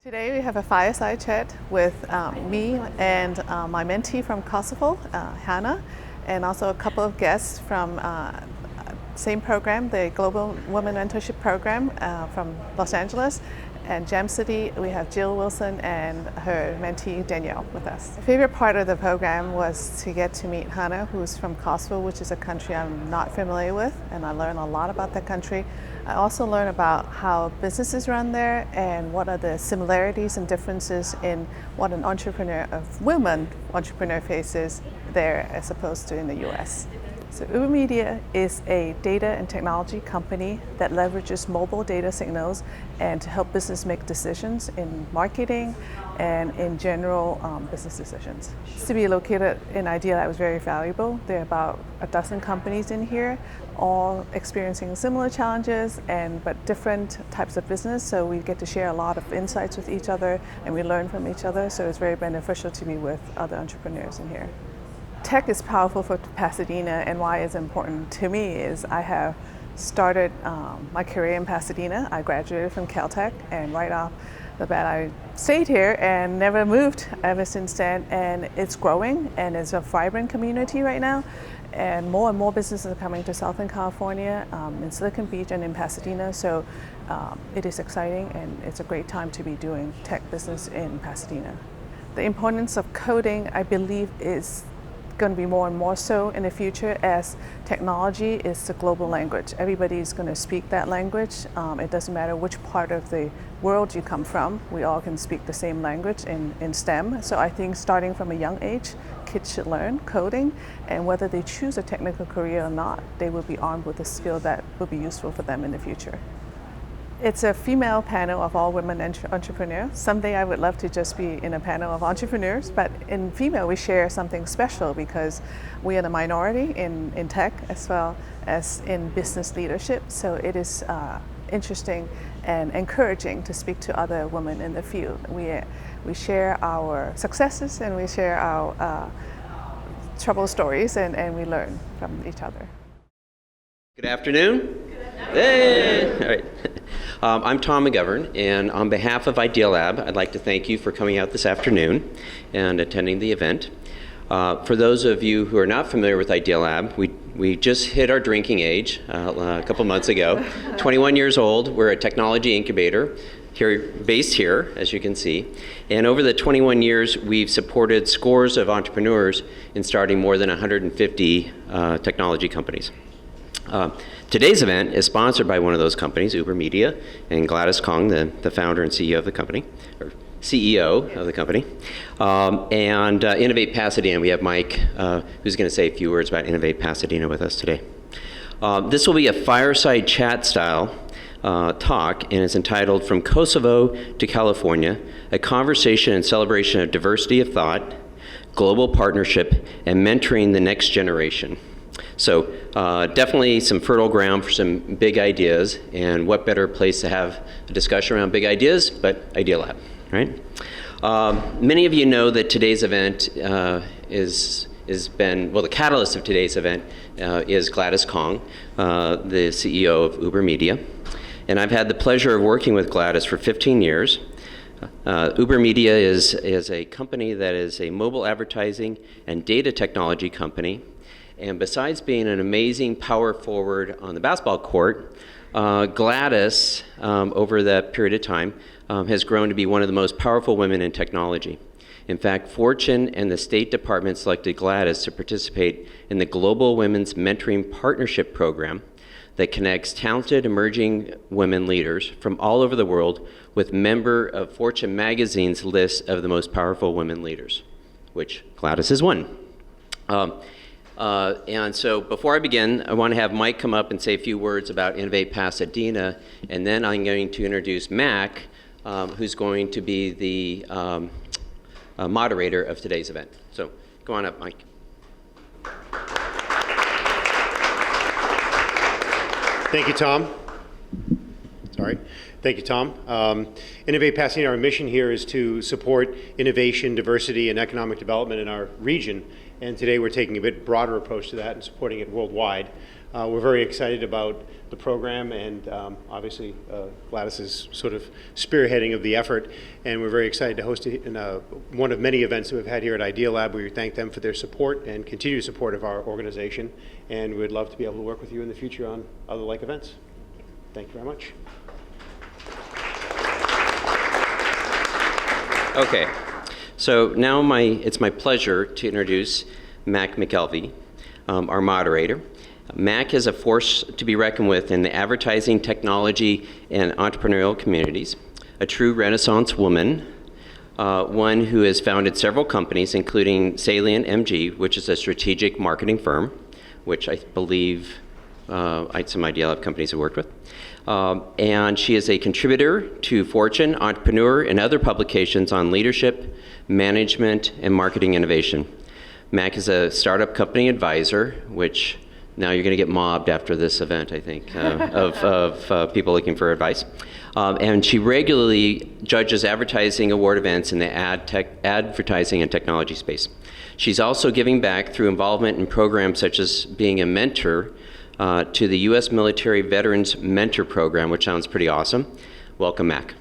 Today we have a fireside chat with me and my mentee from Kosovo, Hannah, and also a couple of guests from same program, the Global Women Mentorship Program from Los Angeles. And Jam City, we have Jill Wilson and her mentee Danielle with us. My favorite part of the program was to get to meet Hannah, who's from Kosovo, which is a country I'm not familiar with, and I learned a lot about that country. I also learned about how businesses run there and what are the similarities and differences in what an woman entrepreneur faces there as opposed to in the US. So Uber Media is a data and technology company that leverages mobile data signals and to help business make decisions in marketing and in general business decisions. To be located in Idealab was very valuable. There are about a dozen companies in here, all experiencing similar challenges but different types of business. So we get to share a lot of insights with each other and we learn from each other. So it's very beneficial to be with other entrepreneurs in here. Tech is powerful for Pasadena, and why it's important to me is I have started my career in Pasadena. I graduated from Caltech, and right off the bat I stayed here and never moved ever since then, and it's growing and it's a vibrant community right now, and more businesses are coming to Southern California, in Silicon Beach and in Pasadena, so it is exciting and it's a great time to be doing tech business in Pasadena. The importance of coding, I believe, is going to be more and more so in the future as technology is the global language. Everybody's going to speak that language. It doesn't matter which part of the world you come from. We all can speak the same language in STEM. So I think starting from a young age, kids should learn coding, and whether they choose a technical career or not, they will be armed with a skill that will be useful for them in the future. It's a female panel of all women entrepreneurs. Someday I would love to just be in a panel of entrepreneurs, but in female we share something special because we are the minority in tech as well as in business leadership. So it is interesting and encouraging to speak to other women in the field. We share our successes and we share our trouble stories and we learn from each other. Good afternoon. Hey. All right. I'm Tom McGovern, and on behalf of Idealab, I'd like to thank you for coming out this afternoon and attending the event. For those of you who are not familiar with Idealab, we just hit our drinking age a couple months ago. 21 years old. We're a technology incubator based here, as you can see. And over the 21 years, we've supported scores of entrepreneurs in starting more than 150 technology companies. Today's event is sponsored by one of those companies, Uber Media, and Gladys Kong, the founder and CEO of the company, or CEO of the company, and Innovate Pasadena. We have Mike, who's going to say a few words about Innovate Pasadena with us today. This will be a fireside chat style talk, and it's entitled From Kosovo to California, a conversation and celebration of diversity of thought, global partnership, and mentoring the next generation. So definitely some fertile ground for some big ideas, and what better place to have a discussion around big ideas but Idealab, right? Many of you know that today's event the catalyst of today's event is Gladys Kong, the CEO of Uber Media, and I've had the pleasure of working with Gladys for 15 years. Uber Media is a company that is a mobile advertising and data technology company. And besides being an amazing power forward on the basketball court, Gladys, over that period of time, has grown to be one of the most powerful women in technology. In fact, Fortune and the State Department selected Gladys to participate in the Global Women's Mentoring Partnership Program that connects talented emerging women leaders from all over the world with member of Fortune magazine's list of the most powerful women leaders, which Gladys is one. And so before I begin, I want to have Mike come up and say a few words about Innovate Pasadena, and then I'm going to introduce Mac, who's going to be the moderator of today's event. So go on up, Mike. Thank you, Tom. Sorry. Thank you, Tom. Innovate Pasadena, our mission here is to support innovation, diversity, and economic development in our region. And today we're taking a bit broader approach to that and supporting it worldwide. We're very excited about the program, and obviously Gladys is sort of spearheading of the effort, and we're very excited to host one of many events that we've had here at Idealab. We thank them for their support and continued support of our organization, and we'd love to be able to work with you in the future on other like events. Thank you very much. Okay, so now it's my pleasure to introduce Mac McKelvey, our moderator. Mac is a force to be reckoned with in the advertising, technology, and entrepreneurial communities, a true Renaissance woman, one who has founded several companies, including Salient MG, which is a strategic marketing firm, which I believe some Idealab companies have worked with. And she is a contributor to Fortune, Entrepreneur, and other publications on leadership, management, and marketing innovation. Mac is a startup company advisor, which now you're going to get mobbed after this event, I think, of people looking for advice. And she regularly judges advertising award events in the advertising and technology space. She's also giving back through involvement in programs such as being a mentor to the U.S. Military Veterans Mentor Program, which sounds pretty awesome. Welcome, Mac.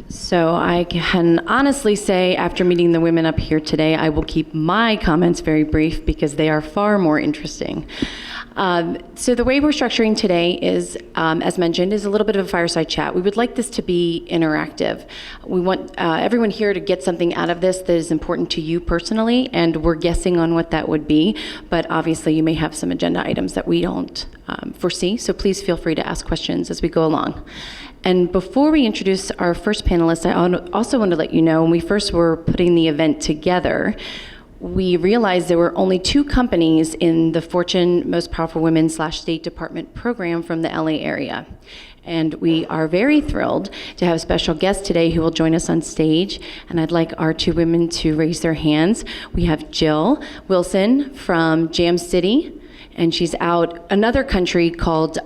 So I can honestly say, after meeting the women up here today, I will keep my comments very brief because they are far more interesting. So the way we're structuring today is, as mentioned, is a little bit of a fireside chat. We would like this to be interactive. We want everyone here to get something out of this that is important to you personally, and we're guessing on what that would be, but obviously you may have some agenda items that we don't foresee, so please feel free to ask questions as we go along. And before we introduce our first panelist, I also want to let you know, when we first were putting the event together, we realized there were only 2 companies in the Fortune Most Powerful Women / State Department program from the LA area. And we are very thrilled to have a special guest today who will join us on stage. And I'd like our 2 women to raise their hands. We have Jill Wilson from Jam City, and she's out another country called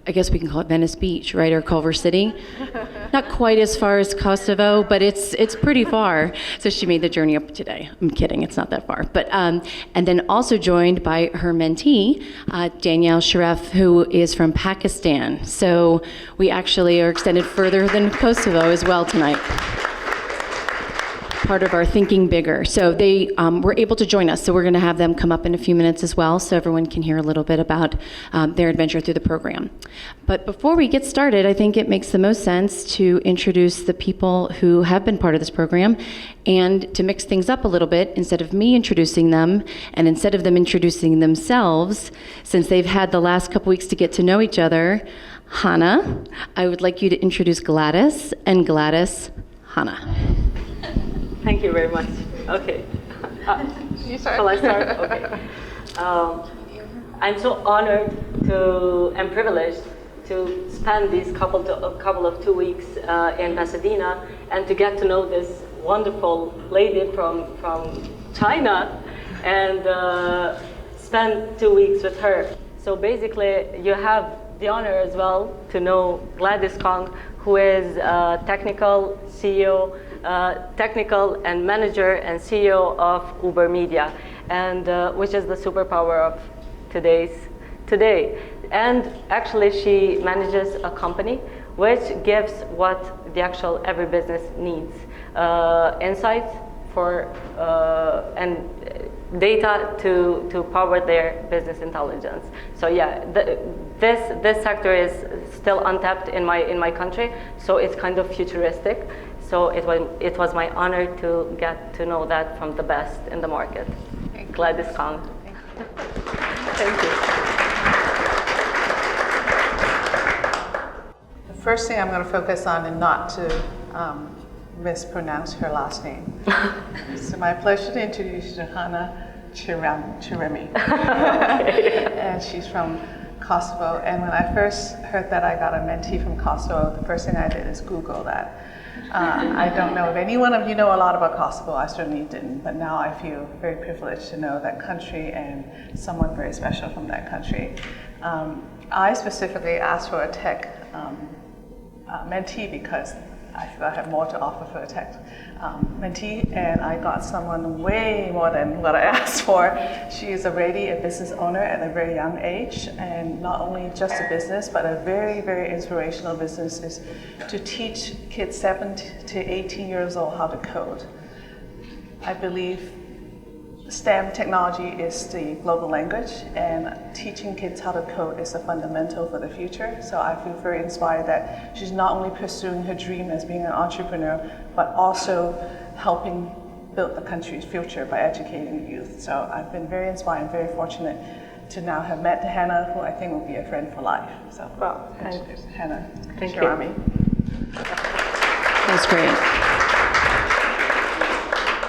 I guess we can call it Venice Beach, right, or Culver City. Not quite as far as Kosovo, but it's pretty far. So she made the journey up today. I'm kidding, it's not that far. But and then also joined by her mentee, Danielle Sharef, who is from Pakistan. So we actually are extended further than Kosovo as well tonight. Part of our thinking bigger. So they were able to join us. So we're going to have them come up in a few minutes as well, so everyone can hear a little bit about their adventure through the program. But before we get started, I think it makes the most sense to introduce the people who have been part of this program, and to mix things up a little bit, instead of me introducing them, and instead of them introducing themselves, since they've had the last couple weeks to get to know each other, Hannah, I would like you to introduce Gladys, and Gladys, Hannah. Thank you very much. Okay. You start. Shall I start? Okay. I'm so honored and privileged to spend these couple of 2 weeks in Pasadena and to get to know this wonderful lady from China and spend 2 weeks with her. So basically, you have the honor as well to know Gladys Kong, who is technical CEO. Technical and manager and CEO of Uber Media, and which is the superpower of today. And actually, she manages a company which gives what the actual every business needs: insights for and data to power their business intelligence. So yeah, this sector is still untapped in my country. So it's kind of futuristic. So it was my honor to get to know that from the best in the market. Gladys Kong. Thank you. The first thing I'm going to focus on and not to mispronounce her last name. So my pleasure to introduce you to Hannah Chiremi. And she's from Kosovo. And when I first heard that I got a mentee from Kosovo, the first thing I did is Google that. I don't know if any one of you know a lot about Kosovo. I certainly didn't, but now I feel very privileged to know that country and someone very special from that country. I specifically asked for a tech mentee because I feel I have more to offer for a tech mentee, and I got someone way more than what I asked for. She is already a business owner at a very young age, and not only just a business, but a very, very inspirational business is to teach kids 7 to 18 years old how to code. I believe STEM technology is the global language, and teaching kids how to code is a fundamental for the future. So I feel very inspired that she's not only pursuing her dream as being an entrepreneur, but also helping build the country's future by educating the youth. So I've been very inspired and very fortunate to now have met Hannah, who I think will be a friend for life. So, Wow, thanks. Hannah, Thank you. Shirami. That's great.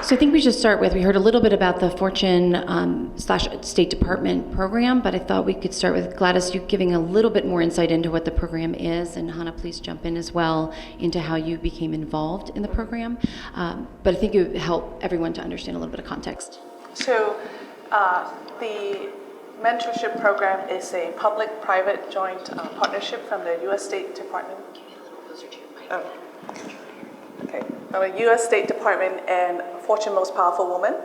So I think we should start with, we heard a little bit about the Fortune / State Department program, but I thought we could start with Gladys, you giving a little bit more insight into what the program is, and Hannah, please jump in as well into how you became involved in the program. But I think it would help everyone to understand a little bit of context. So the mentorship program is a public-private joint partnership from the U.S. State Department. Oh. Okay, from the U.S. State Department and Fortune Most Powerful Woman.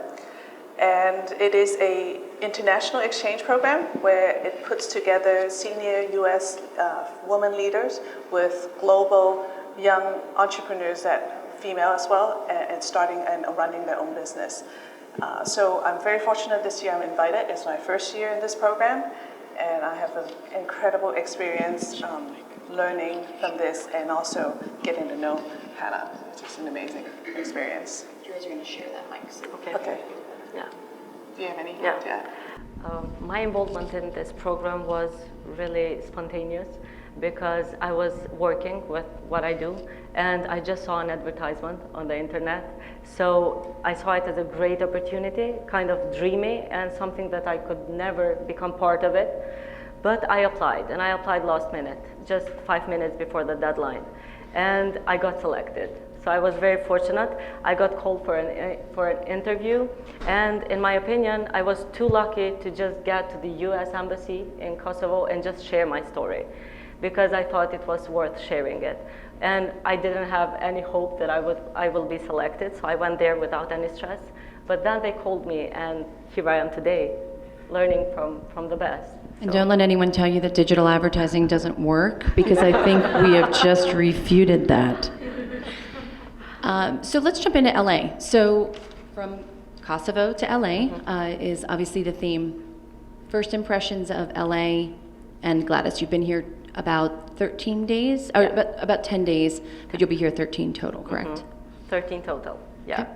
And it is an international exchange program where it puts together senior U.S. Women leaders with global young entrepreneurs, that female as well, and starting and running their own business. So I'm very fortunate this year I'm invited. It's my first year in this program, and I have an incredible experience learning from this and also getting to know Hannah, which is an amazing experience. You guys are going to share that mic. So. Okay. Yeah. Do you have anything Yeah. to add? My involvement in this program was really spontaneous because I was working with what I do, and I just saw an advertisement on the internet. So I saw it as a great opportunity, kind of dreamy, and something that I could never become part of it. But I applied, and I applied last minute, just 5 minutes before the deadline, and I got selected. So I was very fortunate. I got called for an interview, and in my opinion, I was too lucky to just get to the U.S. Embassy in Kosovo and just share my story, because I thought it was worth sharing it. And I didn't have any hope that I will be selected, so I went there without any stress. But then they called me, and here I am today, learning from the best. And don't let anyone tell you that digital advertising doesn't work, because I think we have just refuted that. So let's jump into LA. So from Kosovo to LA is obviously the theme. First impressions of LA, and Gladys, you've been here about 13 days, or about 10 days, but you'll be here 13 total, correct? 13 total, yeah.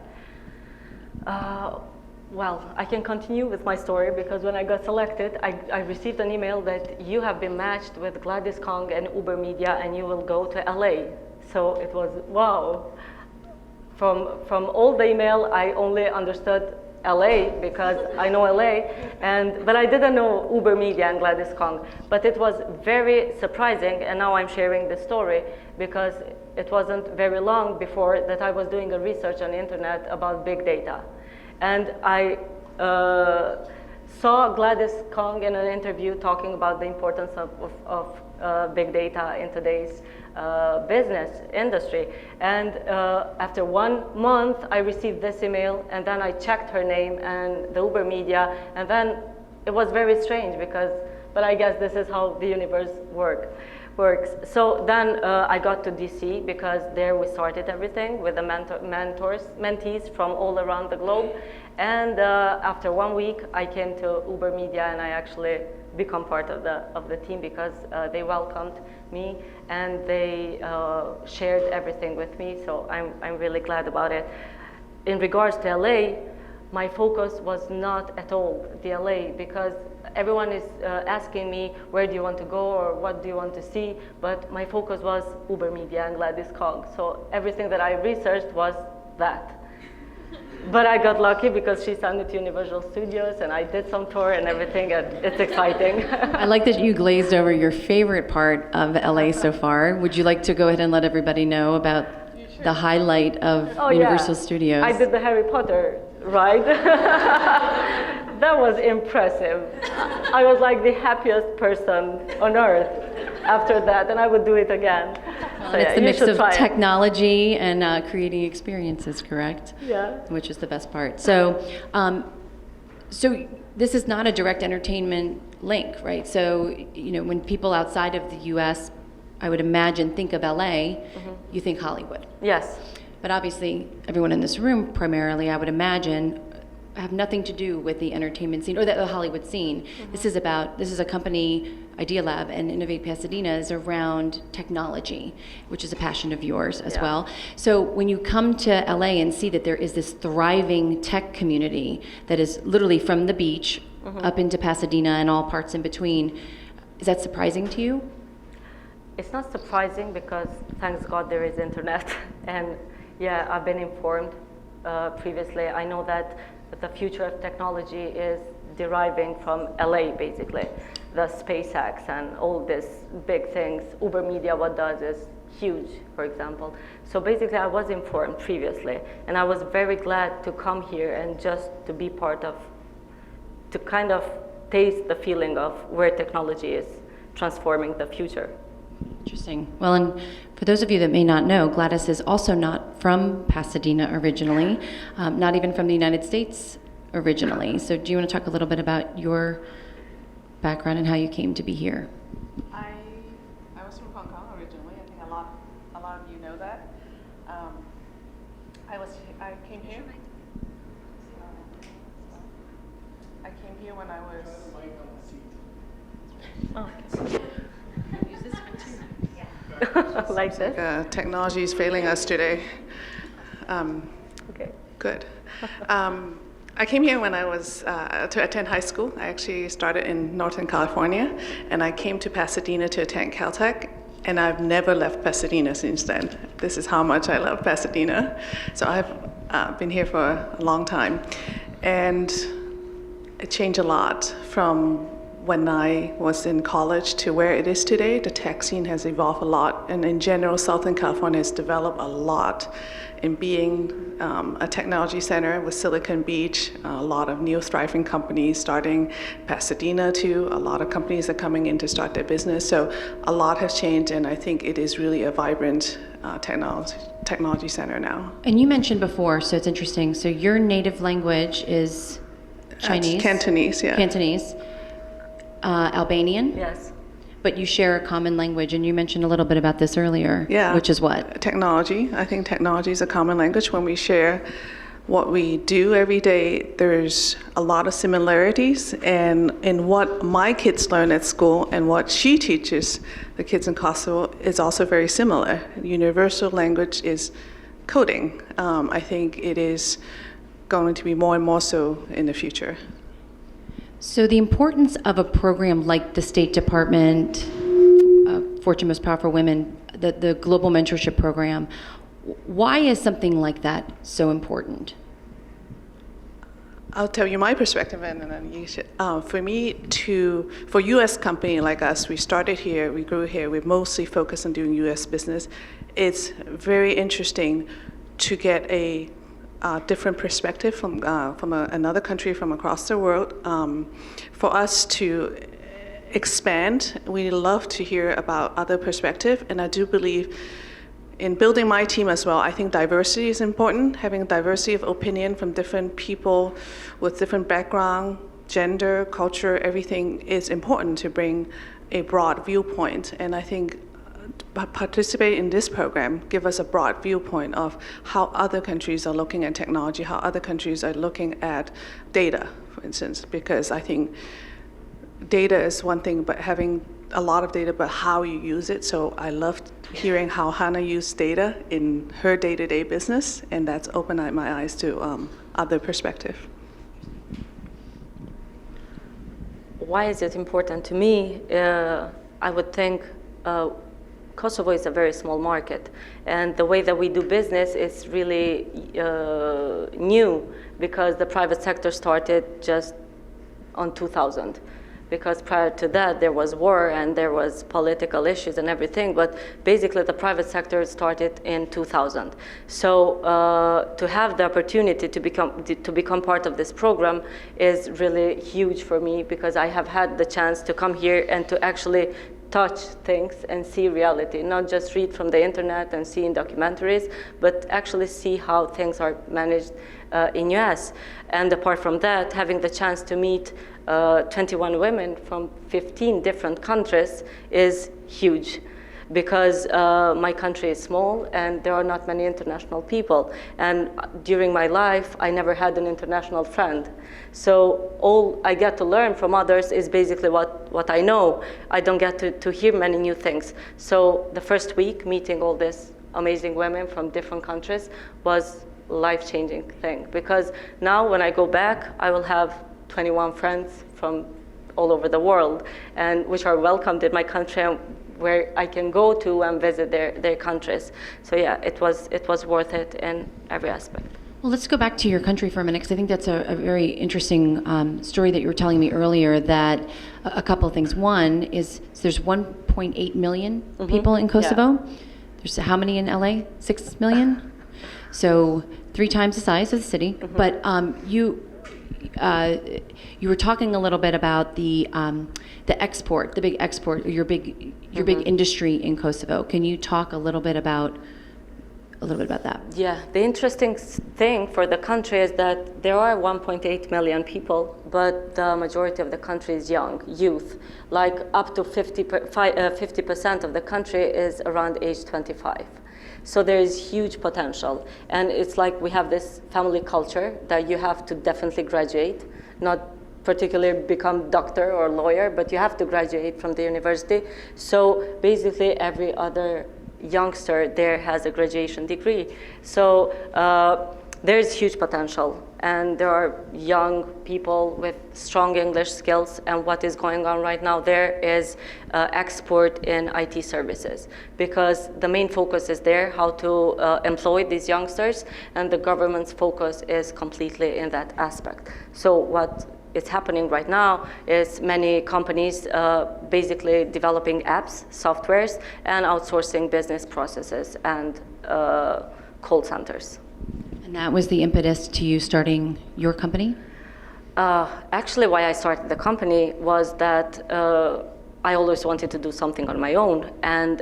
Okay. Well, I can continue with my story because when I got selected, I received an email that you have been matched with Gladys Kong and Uber Media and you will go to LA. So it was, wow. From all the email, I only understood LA because I know LA, but I didn't know Uber Media and Gladys Kong. But it was very surprising, and now I'm sharing the story because it wasn't very long before that I was doing a research on the internet about big data. And I saw Gladys Kong in an interview talking about the importance of big data in today's business industry. And after 1 month, I received this email, and then I checked her name and the Uber Media, and then it was very strange but I guess this is how the universe works. So then I got to DC because there we started everything with the mentees from all around the globe. And after 1 week, I came to Uber Media and I actually become part of the team because they welcomed me and they shared everything with me. So I'm really glad about it. In regards to LA, my focus was not at all the LA because everyone is asking me, where do you want to go or what do you want to see? But my focus was Uber Media and Gladys Kong. So everything that I researched was that. But I got lucky because she sent me to Universal Studios and I did some tour and everything, and it's exciting. I like that you glazed over your favorite part of LA so far. Would you like to go ahead and let everybody know about the highlight of Universal Studios? I did the Harry Potter ride. That was impressive. I was like the happiest person on earth after that, and I would do it again. And it's the You mix should of try it. technology and creating experiences, correct? Yeah. Which is the best part. So, so this is not a direct entertainment link, right? So, you know, when people outside of the U.S., I would imagine, think of LA, you think Hollywood. Yes. But obviously, everyone in this room, primarily, I would imagine, have nothing to do with the entertainment scene or the Hollywood scene. This is a company, Idealab, and Innovate Pasadena is around technology, which is a passion of yours as well. So when you come to LA and see that there is this thriving tech community that is literally from the beach up into Pasadena and all parts in between, is that surprising to you? It's not surprising because, thanks God, there is internet. And yeah, I've been informed previously. I know that the future of technology is deriving from LA, basically. The SpaceX and all these big things. Uber Media, what does is huge, for example. So basically, I was informed previously, and I was very glad to come here and just to be part of, to kind of taste the feeling of where technology is transforming the future. Interesting. Well, and for those of you that may not know, Gladys is also not from Pasadena originally, not even from the United States originally. So do you want to talk a little bit about your background and how you came to be here? I was from Hong Kong originally. I think a lot of you know that. I came here. I came here when I was. Use this one too. Like this? Technology is failing us today. Okay. Good. I came here when I was to attend high school. I actually started in Northern California, and I came to Pasadena to attend Caltech, and I've never left Pasadena since then. This is how much I love Pasadena. So I've been here for a long time, and it changed a lot from when I was in college to where it is today. The tech scene has evolved a lot, and in general, Southern California has developed a lot in being a technology center with Silicon Beach, a lot of new thriving companies starting Pasadena too. A lot of companies are coming in to start their business. So a lot has changed, and I think it is really a vibrant technology center now. And you mentioned before, so it's interesting. So your native language is Chinese? Cantonese, yeah. Cantonese. Albanian? Yes. But you share a common language, and you mentioned a little bit about this earlier. Yeah. Which is what? Technology. I think technology is a common language. When we share what we do every day, there's a lot of similarities. And in what my kids learn at school and what she teaches the kids in Kosovo is also very similar. Universal language is coding. I think it is going to be more and more so in the future. So the importance of a program like the State Department, Fortune Most Powerful Women, the Global Mentorship Program, why is something like that so important? I'll tell you my perspective, and then you should. For U.S. company like us, we started here, we grew here, we mostly focus on doing U.S. business. It's very interesting to get a different perspective from another country from across the world. For us to expand, we love to hear about other perspective, and I do believe in building my team as well. I think diversity is important. Having diversity of opinion from different people with different background, gender, culture, everything is important to bring a broad viewpoint. And I think participate in this program give us a broad viewpoint of how other countries are looking at technology, how other countries are looking at data, for instance, because I think data is one thing, but having a lot of data, but how you use it. So I loved hearing how Hannah used data in her day-to-day business, and that's opened my eyes to other perspective. Why is it important to me? I would think Kosovo is a very small market, and the way that we do business is really new because the private sector started just on 2000. Because prior to that, there was war and there was political issues and everything, but basically the private sector started in 2000. So to have the opportunity to become part of this program is really huge for me because I have had the chance to come here and to actually touch things and see reality, not just read from the internet and see in documentaries, but actually see how things are managed in US. And apart from that, having the chance to meet 21 women from 15 different countries is huge, because my country is small and there are not many international people. And during my life, I never had an international friend. So all I get to learn from others is basically what I know. I don't get to hear many new things. So the first week, meeting all these amazing women from different countries was a life-changing thing. Because now when I go back, I will have 21 friends from all over the world, and which are welcomed in my country, and where I can go to and visit their countries. So yeah, it was worth it in every aspect. Well, let's go back to your country for a minute, because I think that's a very interesting story that you were telling me earlier, that a couple of things. One is, so there's 1.8 million people in Kosovo. Yeah. There's how many in LA? 6 million? So 3 times the size of the city. But you were talking a little bit about the export, the big export, your big industry in Kosovo. Can you talk a little bit about that? Yeah, the interesting thing for the country is that there are 1.8 million people, but the majority of the country is young, youth. Like up to 50% of the country is around age 25. So there is huge potential. And it's like we have this family culture that you have to definitely graduate, not particularly become doctor or lawyer, but you have to graduate from the university. So basically every other youngster there has a graduation degree. So there's huge potential, and there are young people with strong English skills, and what is going on right now there is export in IT services, because the main focus is there, how to employ these youngsters, and the government's focus is completely in that aspect. So what is happening right now is many companies basically developing apps, softwares, and outsourcing business processes and call centers. And that was the impetus to you starting your company? Actually, why I started the company was that I always wanted to do something on my own, and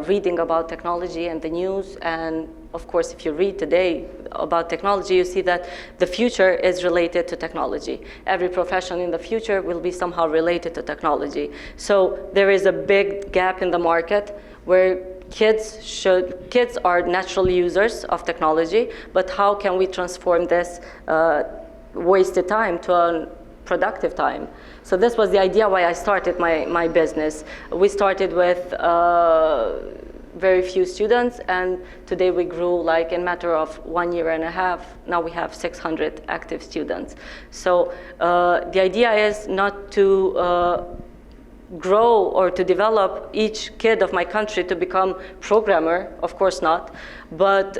reading about technology and the news, and of course, if you read today about technology, you see that the future is related to technology. Every profession in the future will be somehow related to technology. So there is a big gap in the market where kids are natural users of technology, but how can we transform this wasted time to a productive time? So this was the idea why I started my business. We started with very few students, and today we grew, like in a matter of 1.5 years, now we have 600 active students. So the idea is not to grow or to develop each kid of my country to become programmer, of course not, but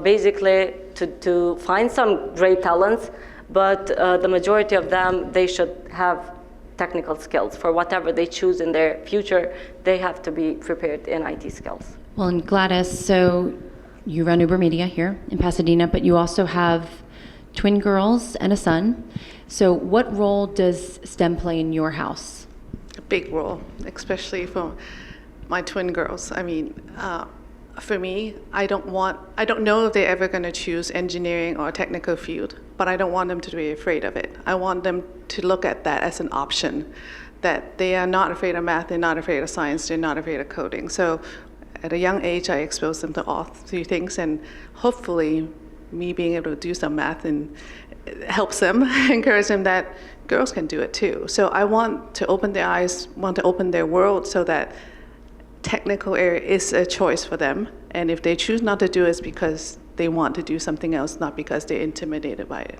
basically to find some great talents, but the majority of them, they should have technical skills. For whatever they choose in their future, they have to be prepared in IT skills. Well, and Gladys, so you run Uber Media here in Pasadena, but you also have twin girls and a son. So what role does STEM play in your house? A big role, especially for my twin girls. I mean, for me, I don't know if they're ever going to choose engineering or technical field, but I don't want them to be afraid of it. I want them to look at that as an option, that they are not afraid of math, they're not afraid of science, they're not afraid of coding. So at a young age, I expose them to all 3 things, and hopefully me being able to do some math and helps them, encourage them that girls can do it too. So I want to open their eyes, want to open their world so that technical area is a choice for them. And if they choose not to do it, it's because they want to do something else, not because they're intimidated by it.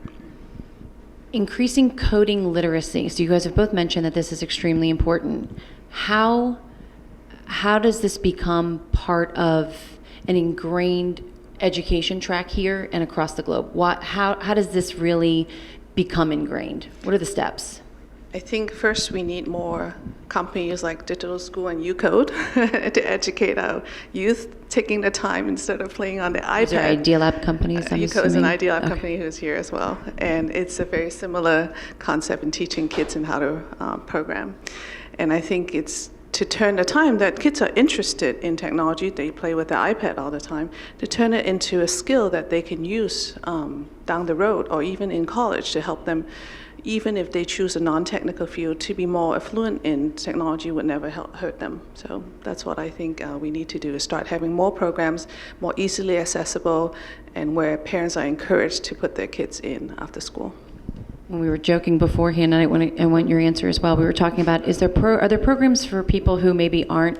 Increasing coding literacy. So you guys have both mentioned that this is extremely important. How does this become part of an ingrained education track here and across the globe? How does this really become ingrained? What are the steps? I think first we need more companies like Digital School and UCode to educate our youth, taking the time instead of playing on the iPad. These are Idealab companies, I'm UCode is an assuming? Idealab Okay. company who's here as well. And it's a very similar concept in teaching kids in how to program. And I think it's to turn the time that kids are interested in technology, they play with the iPad all the time, to turn it into a skill that they can use down the road or even in college to help them, even if they choose a non-technical field, to be more affluent in technology would never hurt them. So that's what I think we need to do, is start having more programs, more easily accessible, and where parents are encouraged to put their kids in after school. When we were joking beforehand, and I want your answer as well, we were talking about, are there programs for people who maybe aren't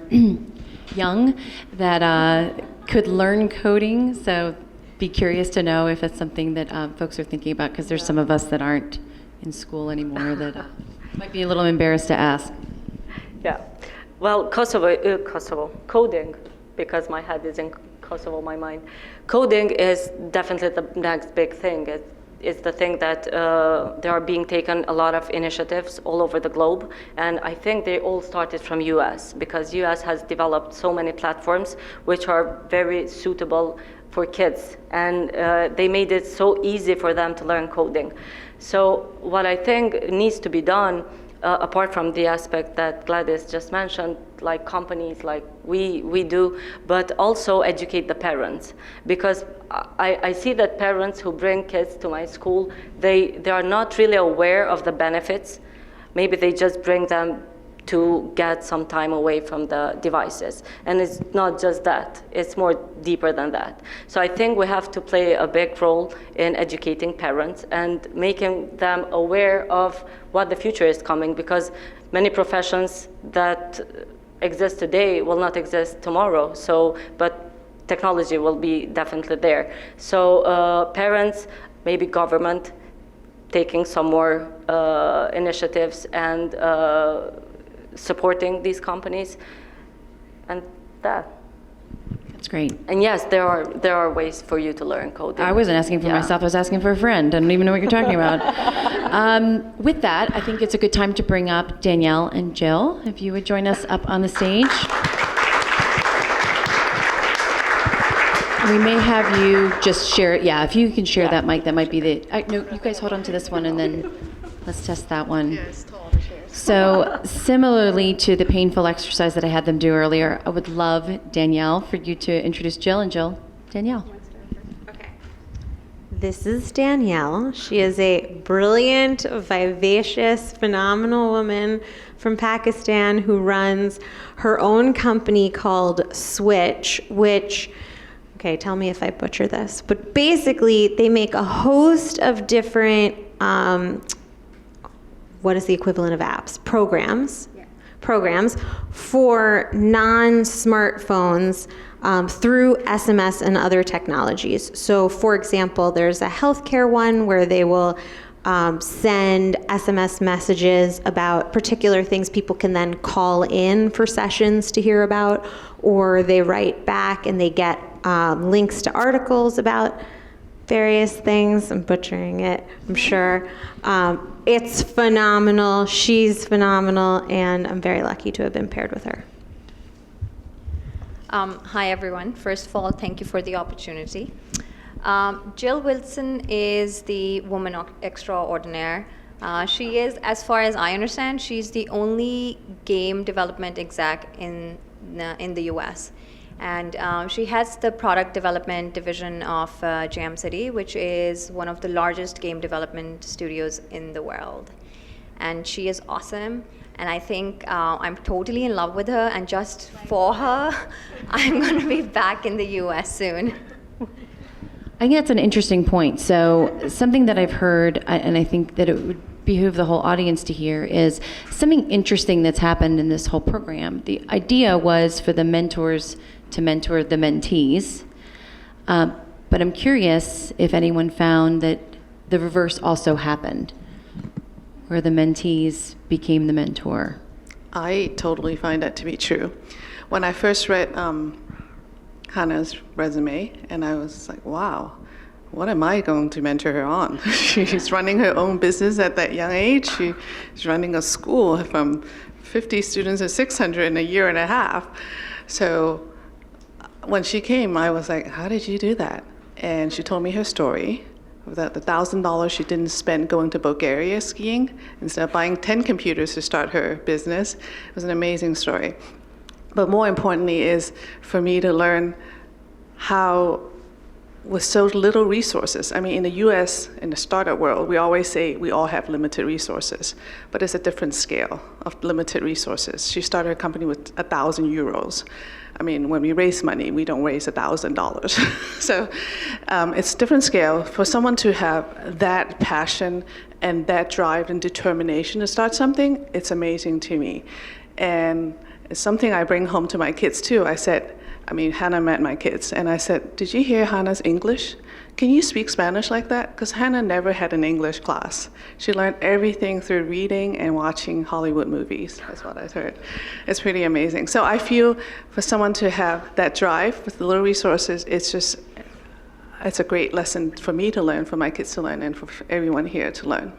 young that could learn coding? So be curious to know if it's something that folks are thinking about, because there's some of us that aren't in school anymore that might be a little embarrassed to ask. Yeah. Well, Kosovo, coding, because my head is in Kosovo, my mind. Coding is definitely the next big thing. It's the thing that there are being taken a lot of initiatives all over the globe, and I think they all started from US, because US has developed so many platforms which are very suitable for kids, and they made it so easy for them to learn coding. So what I think needs to be done, apart from the aspect that Gladys just mentioned, like companies like we do, but also educate the parents. Because I see that parents who bring kids to my school, they are not really aware of the benefits. Maybe they just bring them to get some time away from the devices. And it's not just that, it's more deeper than that. So I think we have to play a big role in educating parents and making them aware of what the future is coming, because many professions that exist today will not exist tomorrow. So, but technology will be definitely there. So parents, maybe government, taking some more initiatives and supporting these companies, and that. That's great. And yes, there are ways for you to learn coding. I wasn't asking for myself, I was asking for a friend. I don't even know what you're talking about. With that, I think it's a good time to bring up Danielle and Jill, if you would join us up on the stage. We may have you just share it. Yeah, if you can share that mic, that might be the. No, you guys hold on to this one, and then let's test that one. Yeah, it's tall, the chairs. So similarly to the painful exercise that I had them do earlier, I would love, Danielle, for you to introduce Jill, and Jill, Danielle. Okay. This is Danielle. She is a brilliant, vivacious, phenomenal woman from Pakistan who runs her own company called Switch, which, okay, tell me if I butcher this, but basically they make a host of different what is the equivalent of apps? Programs. Yeah. Programs for non-smartphones through SMS and other technologies. So, for example, there's a healthcare one where they will send SMS messages about particular things people can then call in for sessions to hear about, or they write back and they get links to articles about various things. I'm butchering it, I'm sure. It's phenomenal. She's phenomenal, and I'm very lucky to have been paired with her. Hi, everyone. First of all, thank you for the opportunity. Jill Wilson is the woman extraordinaire. She is, as far as I understand, she's the only game development exec in the US. And she heads the product development division of Jam City, which is one of the largest game development studios in the world. And she is awesome. And I think I'm totally in love with her. And just for her, I'm going to be back in the US soon. I think that's an interesting point. So something that I've heard, and I think that it would behoove the whole audience to hear, is something interesting that's happened in this whole program. The idea was for the mentors to mentor the mentees, but I'm curious if anyone found that the reverse also happened, where the mentees became the mentor. I totally find that to be true. When I first read Hannah's resume, and I was like, wow, what am I going to mentor her on? She's running her own business at that young age. She's running a school from 50 students to 600 in a year and a half. So when she came, I was like, how did you do that? And she told me her story the $1,000 she didn't spend going to Bulgaria skiing, instead of buying 10 computers to start her business. It was an amazing story. But more importantly is for me to learn how, with so little resources, I mean, in the US, in the startup world, we always say we all have limited resources, but it's a different scale of limited resources. She started her company with 1,000 euros. I mean, when we raise money, we don't raise $1,000. So it's a different scale. For someone to have that passion and that drive and determination to start something, it's amazing to me. And it's something I bring home to my kids too. Hannah met my kids, and I said, did you hear Hannah's English? Can you speak Spanish like that? Because Hannah never had an English class. She learned everything through reading and watching Hollywood movies. That's what I've heard. It's pretty amazing. So I feel for someone to have that drive with the little resources, it's a great lesson for me to learn, for my kids to learn, and for everyone here to learn.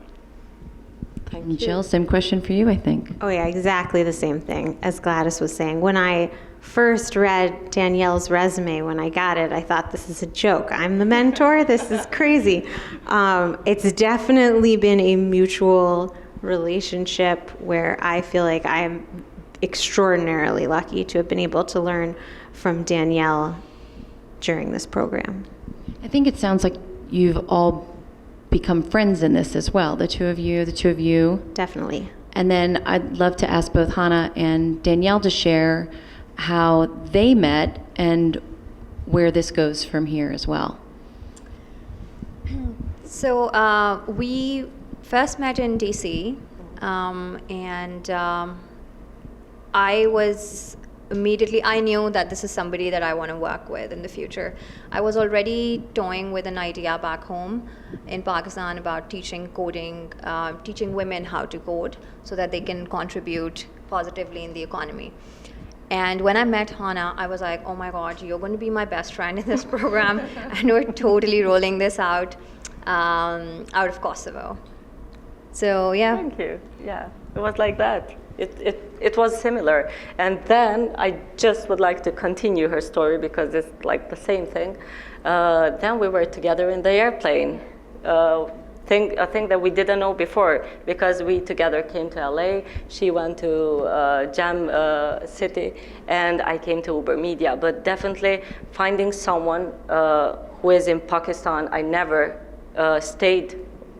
Thank you. Jill, same question for you, I think. Oh yeah, exactly the same thing as Gladys was saying. When I first read Danielle's resume, when I got it, I thought, this is a joke. I'm the mentor? This is crazy. It's definitely been a mutual relationship where I feel like I'm extraordinarily lucky to have been able to learn from Danielle during this program. I think it sounds like you've all become friends in this as well, the two of you. Definitely. And then I'd love to ask both Hannah and Danielle to share how they met and where this goes from here as well. So we first met in DC, and I knew that this is somebody that I want to work with in the future. I was already toying with an idea back home in Pakistan about teaching coding, teaching women how to code so that they can contribute positively in the economy. And when I met Hannah, I was like, oh my God, you're going to be my best friend in this program. And we're totally rolling this out of Kosovo. So yeah. Thank you. Yeah, it was like that. It was similar. And then I just would like to continue her story because it's like the same thing. Then we were together in the airplane. A thing that we didn't know before, because we together came to LA. She went to Jam City, and I came to Uber Media. But definitely finding someone who is in Pakistan, I never stayed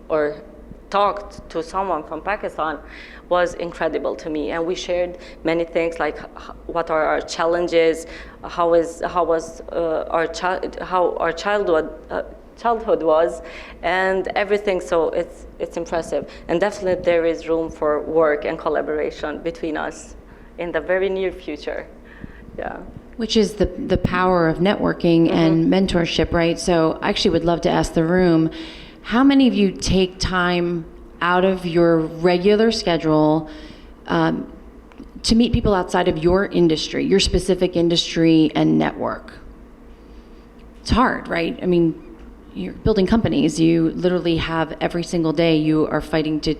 or talked to someone from Pakistan, was incredible to me. And we shared many things, like what are our challenges, how our childhood was, and everything. So it's impressive, and definitely there is room for work and collaboration between us in the very near future. Yeah. Which is the power of networking and mentorship, right? So I actually would love to ask the room, how many of you take time out of your regular schedule to meet people outside of your industry, your specific industry, and network? It's hard, right? I mean, you're building companies. You literally have every single day you are fighting to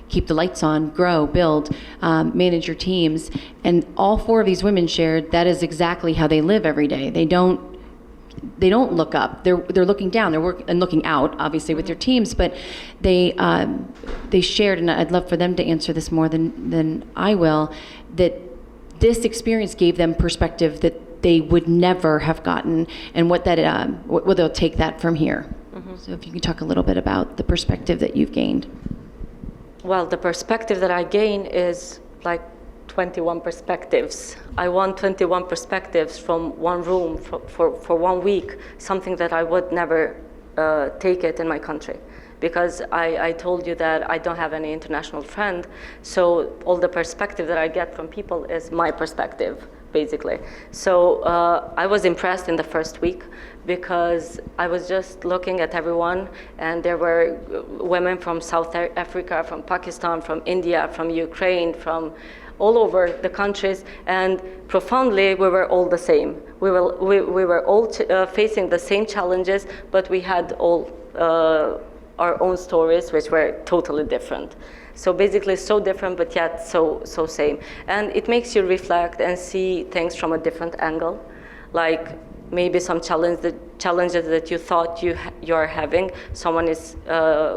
keep the lights on, grow, build, manage your teams. And all four of these women shared that is exactly how they live every day. They don't look up. They're looking down. They're and looking out, obviously, with their teams. But they shared, and I'd love for them to answer this more than I will, that this experience gave them perspective that they would never have gotten, and what they'll take that from here. So if you can talk a little bit about the perspective that you've gained. Well, the perspective that I gain is like 21 perspectives. I want 21 perspectives from one room for 1 week, something that I would never take it in my country. Because I told you that I don't have any international friend, so all the perspective that I get from people is my perspective, basically. So I was impressed in the first week because I was just looking at everyone, and there were women from South Africa, from Pakistan, from India, from Ukraine, from all over the countries, and profoundly we were all the same. We were all facing the same challenges, but we had all our own stories, which were totally different. So basically so different, but yet so same. And it makes you reflect and see things from a different angle. Like maybe some challenges challenges that you thought you're having, someone is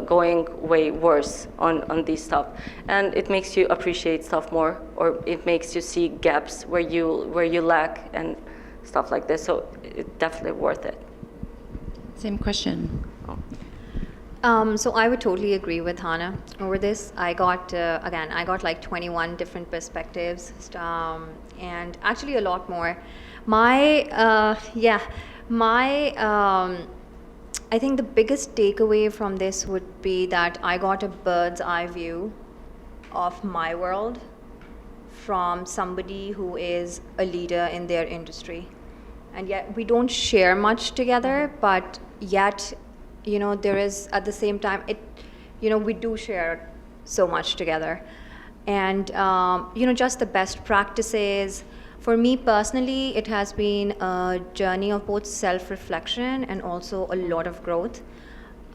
going way worse on these stuff, and it makes you appreciate stuff more, or it makes you see gaps where you lack and stuff like this. So it's definitely worth it. Same question. So I would totally agree with Hannah over this. I got like 21 different perspectives, and actually a lot more. I think the biggest takeaway from this would be that I got a bird's eye view of my world from somebody who is a leader in their industry. And yet we don't share much together, but yet, there is, at the same time, we do share so much together. And, just the best practices. For me personally, it has been a journey of both self-reflection and also a lot of growth.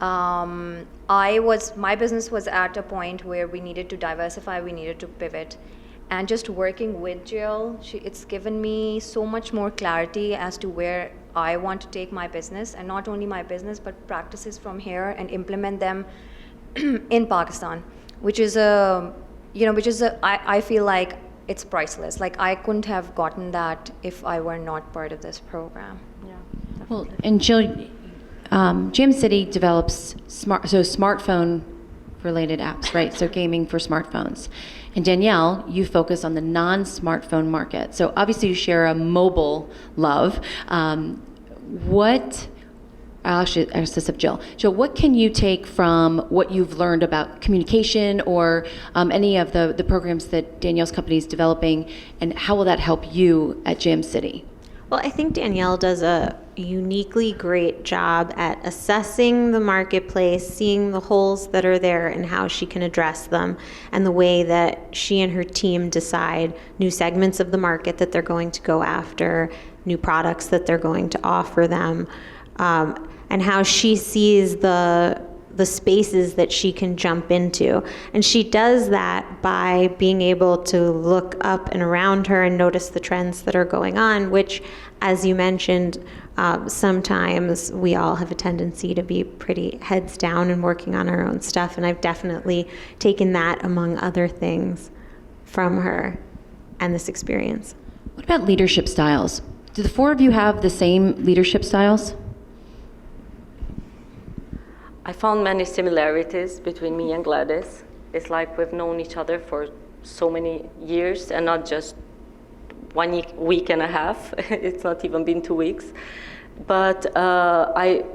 My business was at a point where we needed to diversify, we needed to pivot. And just working with Jill, it's given me so much more clarity as to where I want to take my business, and not only my business, but practices from here and implement them in Pakistan, I feel like it's priceless. Like, I couldn't have gotten that if I were not part of this program. Yeah. Well, and Jill, Jam City develops smartphone-related apps, right? So gaming for smartphones. And Danielle, you focus on the non-smartphone market. So obviously you share a mobile love. I'll ask this of Jill. Jill, what can you take from what you've learned about communication or any of the programs that Danielle's company is developing, and how will that help you at Jam City? Well, I think Danielle does a uniquely great job at assessing the marketplace, seeing the holes that are there and how she can address them, and the way that she and her team decide new segments of the market that they're going to go after, new products that they're going to offer them, and how she sees the spaces that she can jump into. And she does that by being able to look up and around her and notice the trends that are going on, which, as you mentioned, sometimes we all have a tendency to be pretty heads down and working on our own stuff. And I've definitely taken that, among other things, from her and this experience. What about leadership styles? Do the four of you have the same leadership styles? I found many similarities between me and Gladys. It's like we've known each other for so many years, and not just 1 week and a half. It's not even been 2 weeks. But I've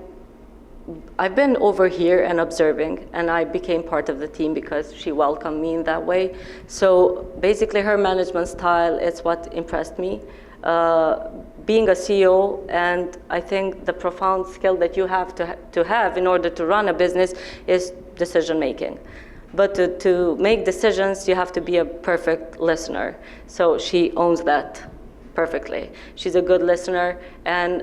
been over here and observing, and I became part of the team because she welcomed me in that way. So basically her management style is what impressed me. Being a CEO, and I think the profound skill that you have to have in order to run a business is decision making. But to make decisions, you have to be a perfect listener. So she owns that perfectly. She's a good listener, and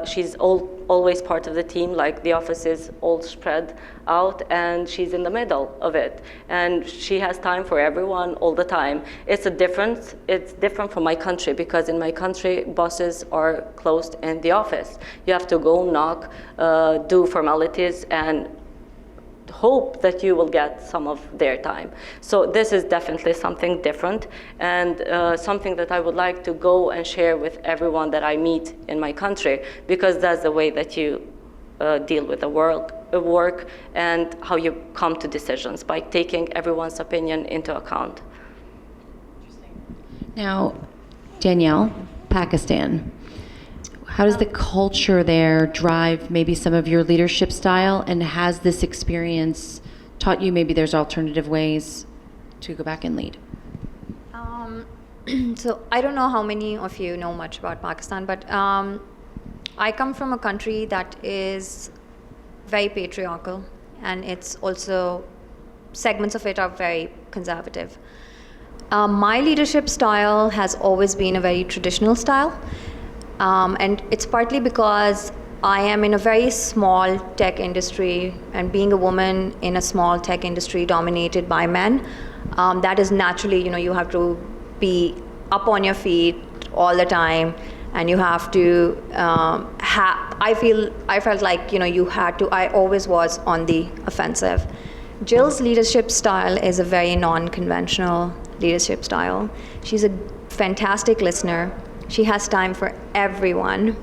she's always part of the team. Like, the office is all spread out, and she's in the middle of it. And she has time for everyone all the time. It's different from my country, because in my country, bosses are closed in the office. You have to go knock, do formalities, and hope that you will get some of their time. So this is definitely something different, and something that I would like to go and share with everyone that I meet in my country, because that's the way that you deal with the work and how you come to decisions, by taking everyone's opinion into account. Now, Danielle, Pakistan. How does the culture there drive maybe some of your leadership style, and has this experience taught you maybe there's alternative ways to go back and lead? So I don't know how many of you know much about Pakistan, but I come from a country that is very patriarchal, and it's also, segments of it are very conservative. My leadership style has always been a very traditional style. And it's partly because I am in a very small tech industry, and being a woman in a small tech industry dominated by men, that is naturally, you have to be up on your feet all the time, and you have to I felt like, you had to, I always was on the offensive. Jill's leadership style is a very non-conventional leadership style. She's a fantastic listener. She has time for everyone.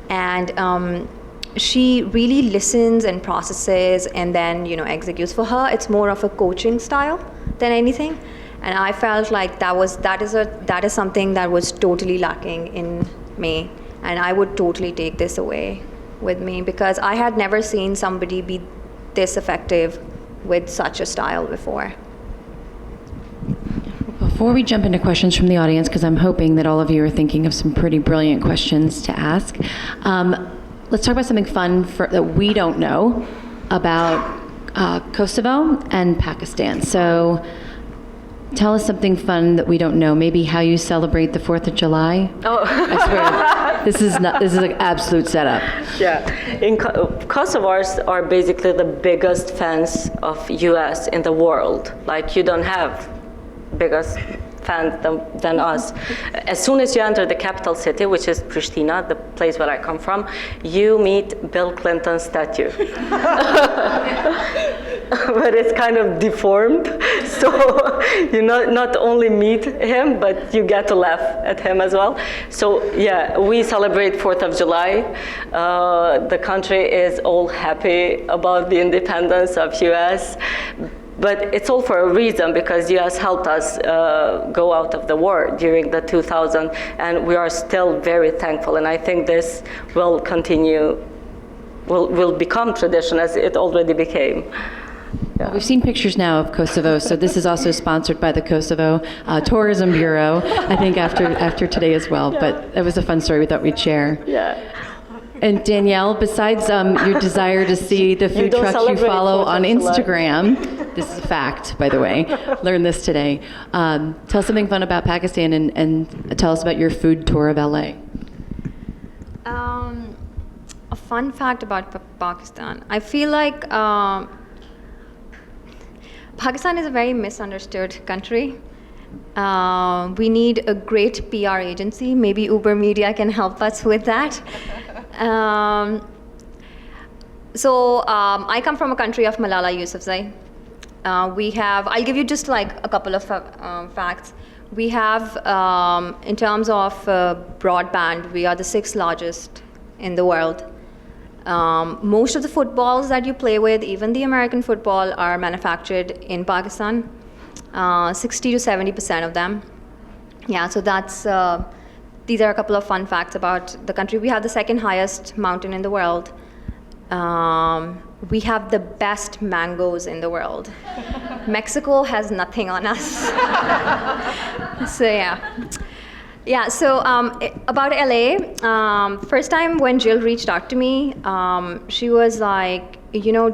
And she really listens and processes and then, executes. For her, it's more of a coaching style than anything. And I felt like that is something that was totally lacking in me. And I would totally take this away with me, because I had never seen somebody be this effective with such a style before. Before we jump into questions from the audience, because I'm hoping that all of you are thinking of some pretty brilliant questions to ask, let's talk about something fun that we don't know about Kosovo and Pakistan. So tell us something fun that we don't know. Maybe how you celebrate the 4th of July. Oh. I swear, this is an absolute setup. Yeah, Kosovars are basically the biggest fans of US in the world. Like, you don't have biggest fans than us. As soon as you enter the capital city, which is Pristina, the place where I come from, you meet Bill Clinton's statue. But it's kind of deformed, so you not only meet him, but you get to laugh at him as well. So yeah, we celebrate 4th of July. The country is all happy about the independence of US. But it's all for a reason, because US helped us go out of the war during the 2000, and we are still very thankful. And I think this will continue, will become tradition, as it already became. Yeah. We've seen pictures now of Kosovo, so this is also sponsored by the Kosovo Tourism Bureau, I think after today as well. Yeah. But it was a fun story we thought we'd share. Yeah. And Danielle, besides your desire to see the food trucks you follow on Instagram, this is a fact, by the way, learned this today. Tell us something fun about Pakistan, and tell us about your food tour of LA. A fun fact about Pakistan. I feel like Pakistan is a very misunderstood country. We need a great PR agency. Maybe Uber Media can help us with that. I come from a country of Malala Yousafzai. I'll give you just like a couple of facts. We have, in terms of broadband, we are the 6th largest in the world. Most of the footballs that you play with, even the American football, are manufactured in Pakistan. 60 to 70% of them. Yeah, so these are a couple of fun facts about the country. We have the 2nd highest mountain in the world. We have the best mangoes in the world. Mexico has nothing on us. So yeah. Yeah, so about LA, first time when Jill reached out to me, she was like,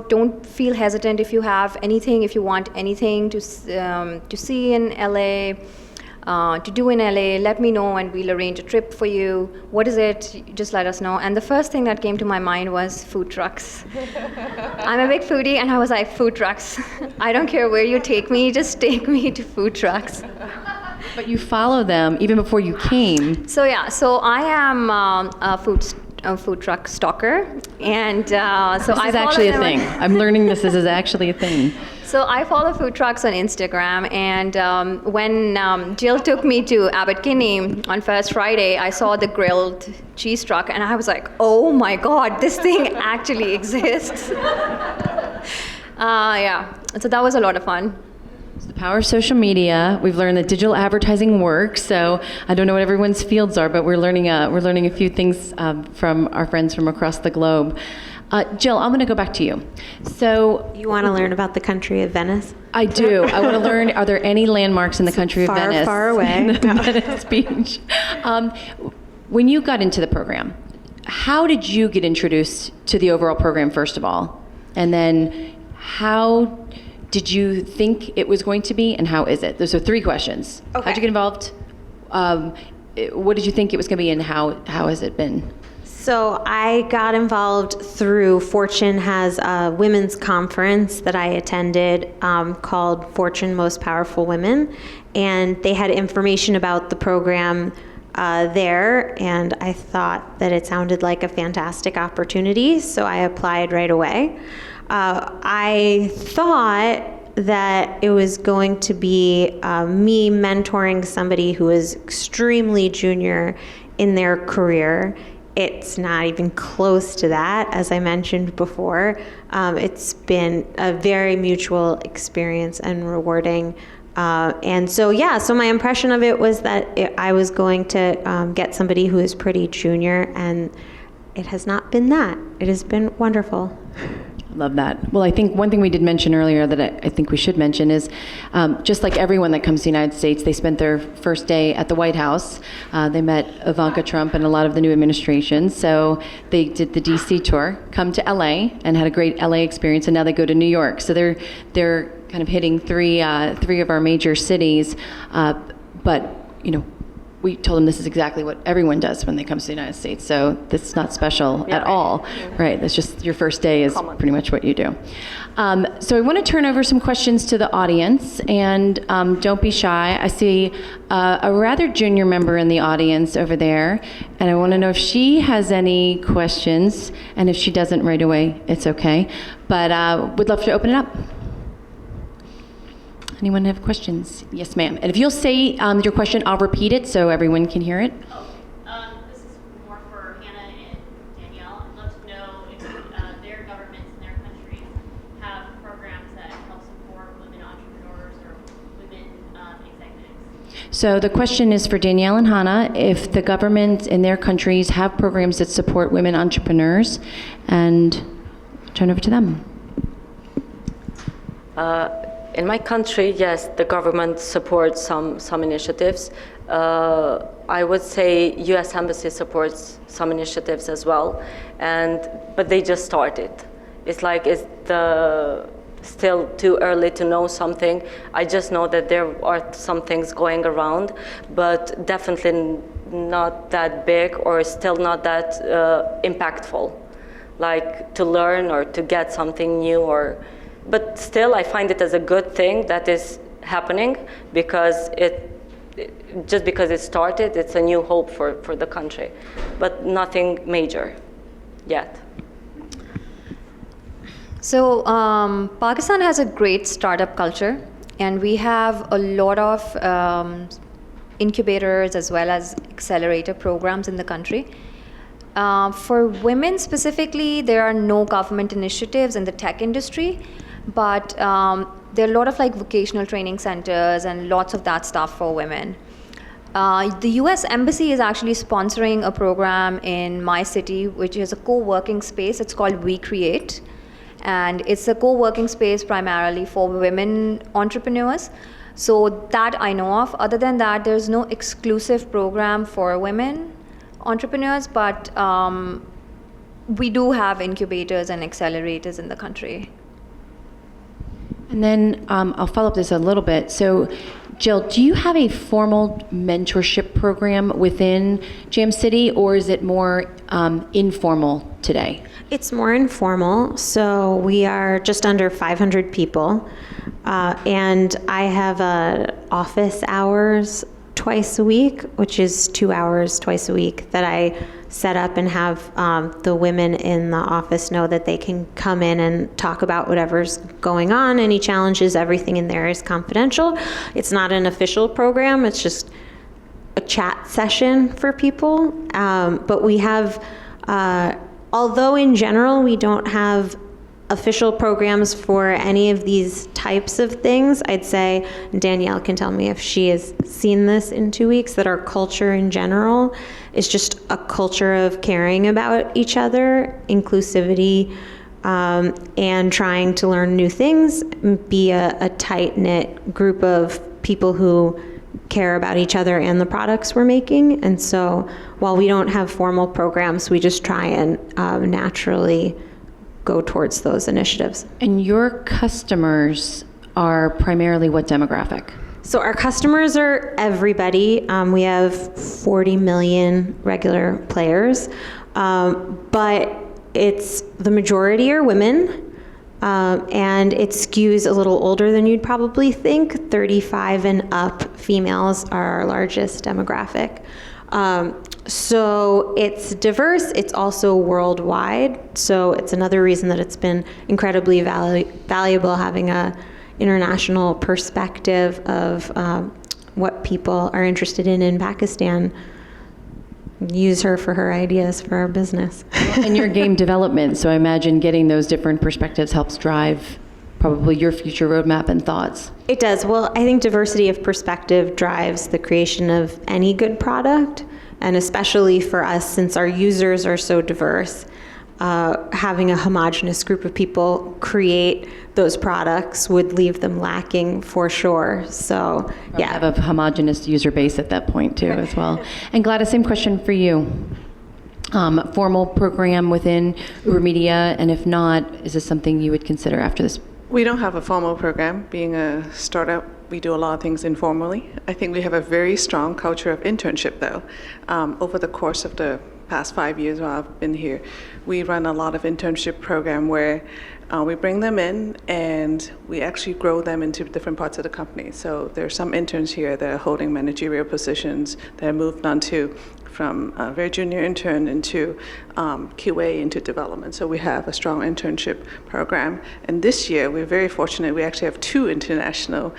don't feel hesitant if you have anything, if you want anything to see in LA, to do in LA, let me know and we'll arrange a trip for you. What is it? Just let us know. And the first thing that came to my mind was food trucks. I'm a big foodie, and I was like, food trucks. I don't care where you take me, just take me to food trucks. But you follow them even before you came. So yeah, I am a food truck stalker, and so this is actually a thing. I'm learning this is actually a thing. So I follow food trucks on Instagram, and when Jill took me to Abbot Kinney on first Friday, I saw the grilled cheese truck, and I was like, oh my God, this thing actually exists. Yeah, so that was a lot of fun. The power of social media. We've learned that digital advertising works. So I don't know what everyone's fields are, but we're learning a few things from our friends from across the globe. Jill, I'm going to go back to you. So you want to learn about the country of Venice? I do. I want to learn. Are there any landmarks in the country of Venice? Far away. Venice Beach. When you got into the program, how did you get introduced to the overall program, first of all, and then how did you think it was going to be, and how is it? Those are 3 questions. Okay. How'd you get involved? What did you think it was going to be, and how has it been? So I got involved through Fortune has a women's conference that I attended called Fortune Most Powerful Women, and they had information about the program there, and I thought that it sounded like a fantastic opportunity, so I applied right away. I thought that it was going to be me mentoring somebody who is extremely junior in their career. It's not even close to that, as I mentioned before. It's been a very mutual experience and rewarding. And so my impression of it was that I was going to get somebody who is pretty junior, and it has not been that. It has been wonderful. Love that. Well, I think one thing we did mention earlier that I think we should mention is just like everyone that comes to the United States, they spent their first day at the White House. They met Ivanka Trump and a lot of the new administration. So they did the DC tour, come to LA and had a great LA experience, and now they go to New York. So they're kind of hitting three of our major cities. But, we told them this is exactly what everyone does when they come to the United States. So this is not special at all, right? That's just your first day is pretty much what you do. So I want to turn over some questions to the audience, and don't be shy. I see a rather junior member in the audience over there, and I want to know if she has any questions, and if she doesn't right away, it's okay. But would love to open it up. Anyone have questions? Yes, ma'am. And if you'll say your question, I'll repeat it so everyone can hear it. This is more for Hannah and Danielle. I'd love to know if their governments in their countries have programs that help support women entrepreneurs or women executives. So the question is for Danielle and Hannah, if the governments in their countries have programs that support women entrepreneurs, and turn over to them. In my country, yes, the government supports some initiatives. I would say U.S. Embassy supports some initiatives as well, but they just started. It's still too early to know something. I just know that there are some things going around, but definitely not that big or still not that impactful, like to learn or to get something new but still, I find it as a good thing that is happening because just because it started, it's a new hope for the country, but nothing major yet. So Pakistan has a great startup culture, and we have a lot of incubators as well as accelerator programs in the country. For women specifically, there are no government initiatives in the tech industry, but there are a lot of vocational training centers and lots of that stuff for women. The US Embassy is actually sponsoring a program in my city, which is a co-working space. It's called We Create, and it's a co-working space primarily for women entrepreneurs. So that I know of. Other than that, there's no exclusive program for women entrepreneurs, but we do have incubators and accelerators in the country. And then I'll follow up this a little bit. So, Jill, do you have a formal mentorship program within Jam City, or is it more informal today? It's more informal. So we are just under 500 people, and I have office hours twice a week, which is 2 hours twice a week that I set up and have the women in the office know that they can come in and talk about whatever's going on, any challenges, everything in there is confidential. It's not an official program, it's just a chat session for people. But we have, although in general we don't have official programs for any of these types of things, I'd say, Danielle can tell me if she has seen this in 2 weeks, that our culture in general is just a culture of caring about each other, inclusivity, and trying to learn new things, be a tight-knit group of people who care about each other and the products we're making. And so while we don't have formal programs, we just try and naturally go towards those initiatives. And your customers are primarily what demographic? So our customers are everybody. We have 40 million regular players, but it's the majority are women, and it skews a little older than you'd probably think. 35 and up females are our largest demographic. So it's diverse, it's also worldwide, so it's another reason that it's been incredibly valuable having a international perspective of what people are interested in Pakistan. Use her for her ideas for our business. And your game development, so I imagine getting those different perspectives helps drive probably your future roadmap and thoughts. It does. Well, I think diversity of perspective drives the creation of any good product, and especially for us, since our users are so diverse, having a homogenous group of people create those products would leave them lacking for sure. So, yeah. Have a homogenous user base at that point too as well. And Gladys, same question for you. Formal program within Uber Media, and if not, is this something you would consider after this? We don't have a formal program. Being a startup, we do a lot of things informally. I think we have a very strong culture of internship, though. Over the course of the past 5 years while I've been here, we run a lot of internship program where we bring them in and we actually grow them into different parts of the company. So there are some interns here that are holding managerial positions that have moved on to from a very junior intern into QA into development. So we have a strong internship program. And this year, we're very fortunate. We actually have 2 international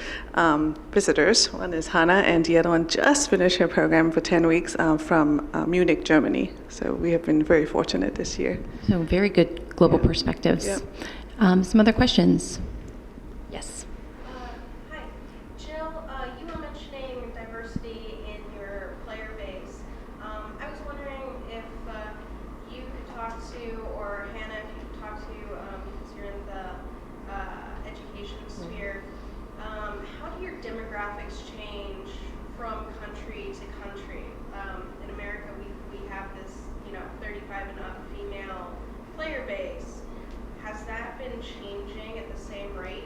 visitors. One is Hannah, and the other one just finished her program for 10 weeks from Munich, Germany. So we have been very fortunate this year. So very good global perspectives. Yep. Some other questions? Yes. Hi. Jill, you were mentioning diversity in your player base. I was wondering if you could talk to, or Hannah, if you could talk to, because you're in the education sphere, how do your demographics change from country to country? In America, we have this, 35 and up female player base. Has that been changing at the same rate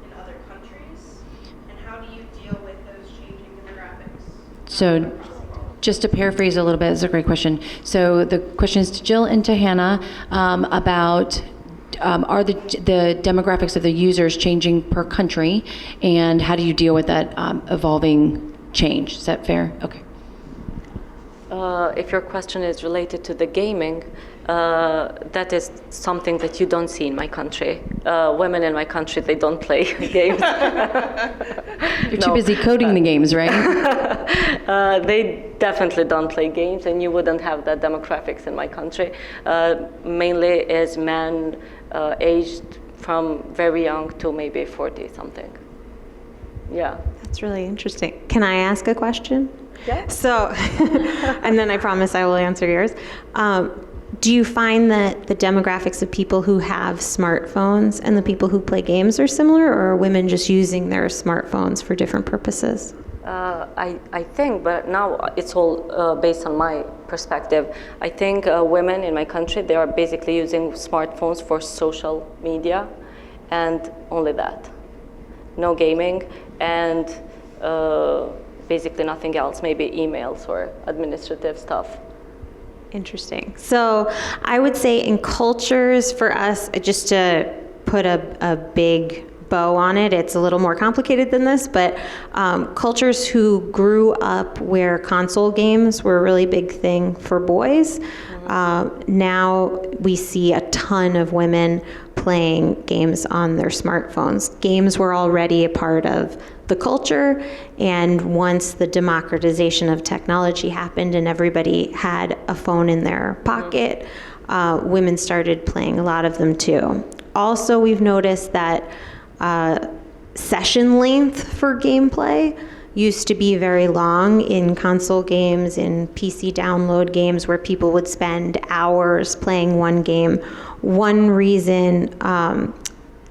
in other countries? And how do you deal with those changing demographics? So just to paraphrase a little bit, it's a great question. So the question is to Jill and to Hannah about are the demographics of the users changing per country, and how do you deal with that evolving change? Is that fair? Okay. If your question is related to the gaming, that is something that you don't see in my country. Women in my country, they don't play games. You're too busy coding the games, right? They definitely don't play games, and you wouldn't have that demographics in my country. Mainly is men aged from very young to maybe 40-something. Yeah. That's really interesting. Can I ask a question? Yeah. So, and then I promise I will answer yours. Do you find that the demographics of people who have smartphones and the people who play games are similar, or are women just using their smartphones for different purposes? I think, but now it's all based on my perspective. I think women in my country, they are basically using smartphones for social media and only that. No gaming and basically nothing else, maybe emails or administrative stuff. Interesting. So I would say in cultures for us, just to put a big bow on it, it's a little more complicated than this, but cultures who grew up where console games were a really big thing for boys, now we see a ton of women playing games on their smartphones. Games were already a part of the culture, and once the democratization of technology happened and everybody had a phone in their pocket, women started playing a lot of them too. Also, we've noticed that session length for gameplay used to be very long in console games, in PC download games, where people would spend hours playing one game. One reason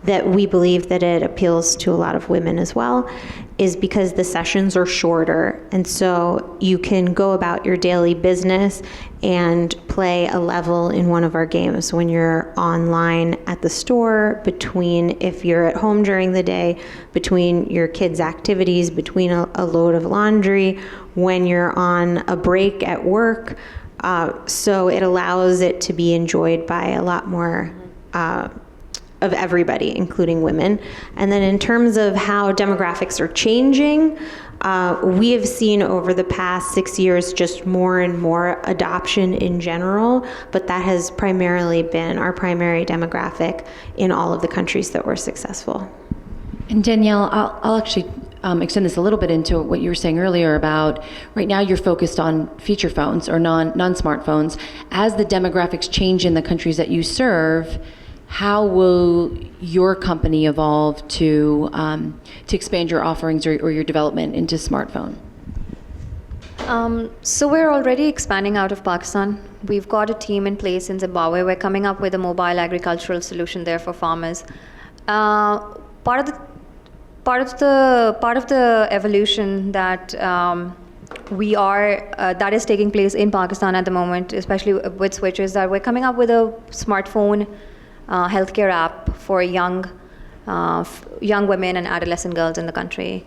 that we believe that it appeals to a lot of women as well is because the sessions are shorter, and so you can go about your daily business and play a level in one of our games when you're online at the store, between if you're at home during the day, between your kids' activities, between a load of laundry, when you're on a break at work. So it allows it to be enjoyed by a lot more of everybody, including women. And then in terms of how demographics are changing, We have seen over the past 6 years just more and more adoption in general, but that has primarily been our primary demographic in all of the countries that were successful. And Danielle, I'll actually extend this a little bit into what you were saying earlier about right now you're focused on feature phones or non-smartphones. As the demographics change in the countries that you serve, how will your company evolve to expand your offerings or your development into smartphone? So we're already expanding out of Pakistan. We've got a team in place in Zimbabwe. We're coming up with a mobile agricultural solution there for farmers. Part of the evolution that that is taking place in Pakistan at the moment, especially with Switch, is that we're coming up with a smartphone healthcare app for young women and adolescent girls in the country.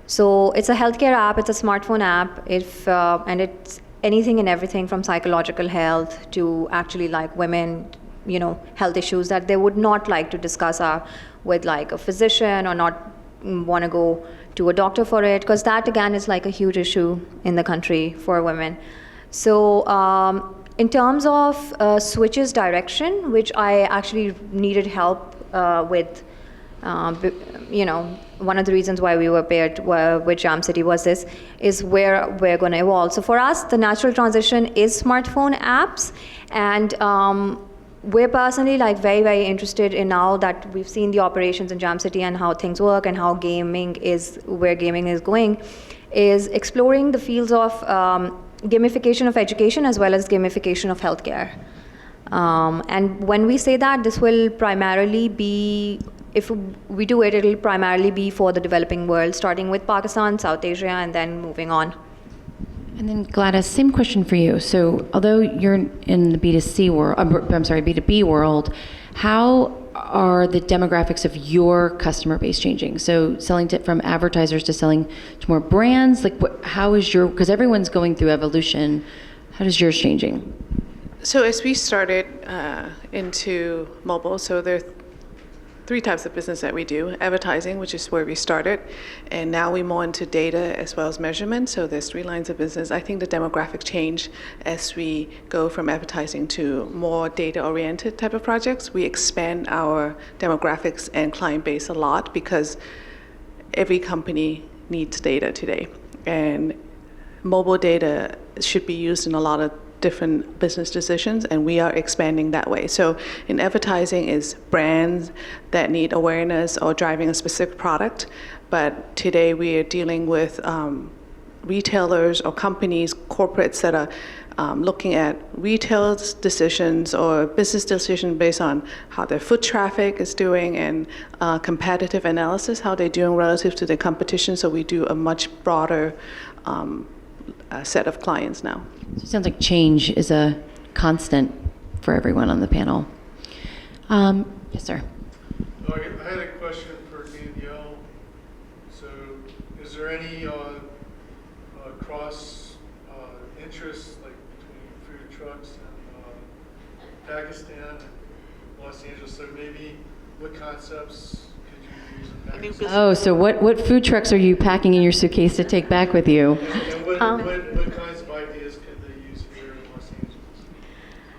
So it's a healthcare app, it's a smartphone app, and it's anything and everything from psychological health to actually like women, health issues that they would not like to discuss with like a physician or not want to go to a doctor for it, because that again is like a huge issue in the country for women. So in terms of Switch's direction, which I actually needed help with, one of the reasons why we were paired with Jam City is where we're going to evolve. So for us, the natural transition is smartphone apps, and we're personally like very, very interested in, now that we've seen the operations in Jam City and how things work and how where gaming is going, is exploring the fields of gamification of education as well as gamification of healthcare. And when we say that, this will primarily be, if we do it, it'll primarily be for the developing world, starting with Pakistan, South Asia, and then moving on. And then Gladys, same question for you. So although you're in the B2C world, B2B world, how are the demographics of your customer base changing? So selling from advertisers to selling to more brands, how is because everyone's going through evolution, how is yours changing? So as we started into mobile, so there are 3 types of business that we do. Advertising, which is where we started, and now we more into data as well as measurement. So there's 3 lines of business. I think the demographic change as we go from advertising to more data-oriented type of projects. We expand our demographics and client base a lot because every company needs data today, and mobile data should be used in a lot of different business decisions, and we are expanding that way. So in advertising is brands that need awareness or driving a specific product, but today we are dealing with retailers or companies, corporates that are looking at retail decisions or business decisions based on how their foot traffic is doing and competitive analysis, how they're doing relative to their competition. So we do a much broader set of clients now. So it sounds like change is a constant for everyone on the panel. Yes, sir. I had a question for Danielle. So is there any cross interests like between food trucks and Pakistan and Los Angeles? So maybe what concepts could you use in Pakistan? Oh, so what food trucks are you packing in your suitcase to take back with you? And what kinds of ideas could they use here in Los Angeles?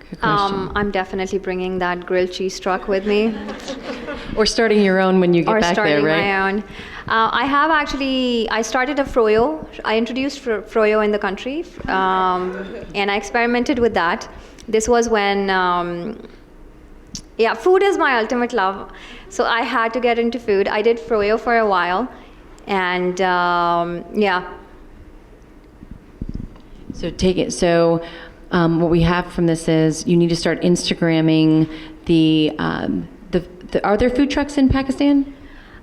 Good question. I'm definitely bringing that grilled cheese truck with me. Or starting your own when you get back there, right? Or starting my own. I started a froyo. I introduced froyo in the country, and I experimented with that. This was when, food is my ultimate love. So I had to get into food. I did froyo for a while, and So take it. So what we have from this is you need to start Instagramming are there food trucks in Pakistan?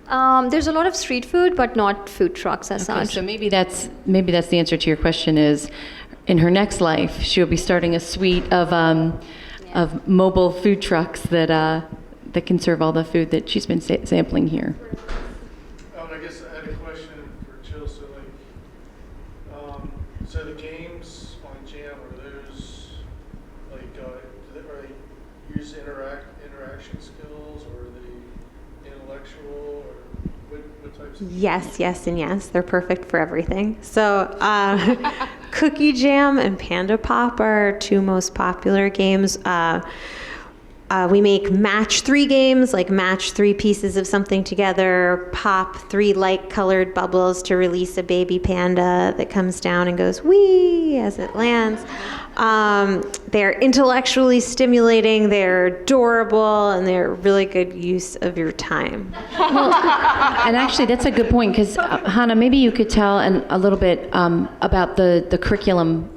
There's a lot of street food, but not food trucks as such. So maybe that's the answer to your question is, in her next life, she'll be starting a suite of mobile food trucks that can serve all the food that she's been sampling here. I guess I had a question for Jill. So so the games on Jam, are those are they use interaction skills, or are they intellectual, or what types? Yes, and yes. They're perfect for everything. So Cookie Jam and Panda Pop are our two most popular games. We make match 3 games, like match 3 pieces of something together, pop 3 light-colored bubbles to release a baby panda that comes down and goes wee as it lands. They're intellectually stimulating, they're adorable, and they're really good use of your time. Well, and actually, that's a good point, because Hannah, maybe you could tell a little bit about the curriculum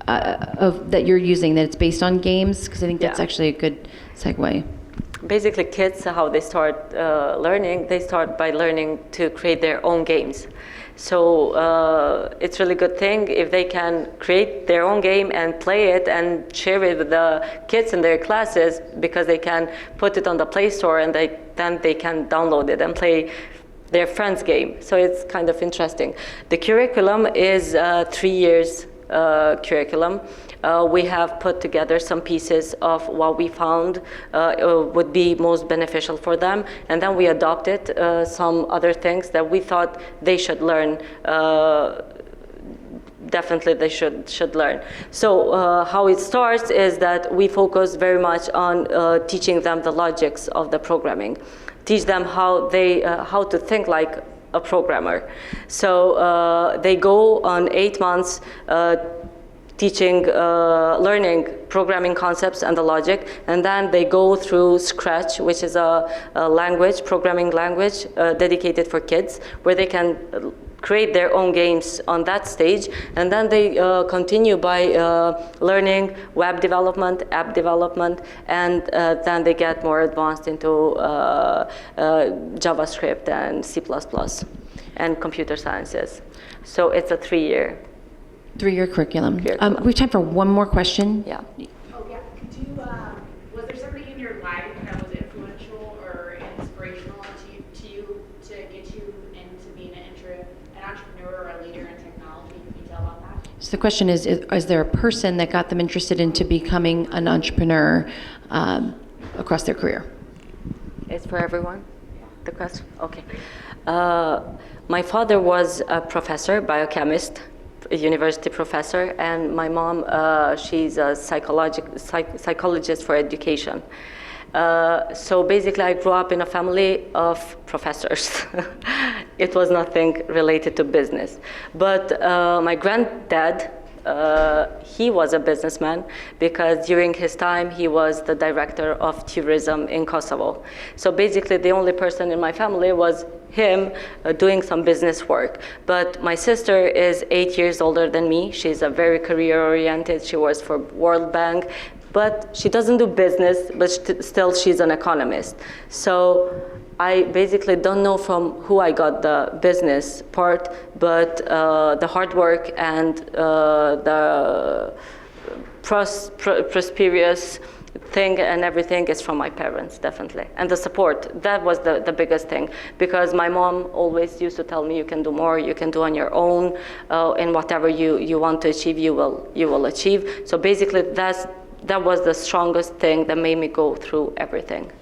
that you're using, that it's based on games, because I think that's actually a good segue. Basically, kids, how they start learning, they start by learning to create their own games. So it's really good thing if they can create their own game and play it and share it with the kids in their classes, because they can put it on the Play Store and then they can download it and play their friend's game. So it's kind of interesting. The curriculum is 3 years curriculum. We have put together some pieces of what we found would be most beneficial for them, and then we adopted some other things that we thought they should learn. Definitely they should learn. So how it starts is that we focus very much on teaching them the logics of the programming, teach them how to think like a programmer. So they go on 8 months learning programming concepts and the logic, and then they go through Scratch, which is a programming language dedicated for kids, where they can create their own games on that stage, and then they continue by learning web development, app development, and then they get more advanced into JavaScript and C++ and computer sciences. So it's a 3-year. 3-year curriculum. We have time for one more question. Yeah. Oh yeah. Could you? Was there somebody in your life that was influential or inspirational to you to get you into being an entrepreneur or a leader in technology? Can you tell about that? So the question is there a person that got them interested into becoming an entrepreneur across their career? It's for everyone? The question? Okay. My father was a professor, biochemist, a university professor, and my mom, she's a psychologist for education. So basically I grew up in a family of professors. It was nothing related to business. But my granddad, he was a businessman, because during his time he was the director of tourism in Kosovo. So basically the only person in my family was him doing some business work. But my sister is 8 years older than me. She's a very career-oriented. She works for World Bank, but she doesn't do business, but still she's an economist. So I basically don't know from who I got the business part, but the hard work and the prosperous thing and everything is from my parents, definitely. And the support, that was the biggest thing, because my mom always used to tell me, you can do more, you can do on your own, and whatever you want to achieve, you will achieve. So basically that was the strongest thing that made me go through everything.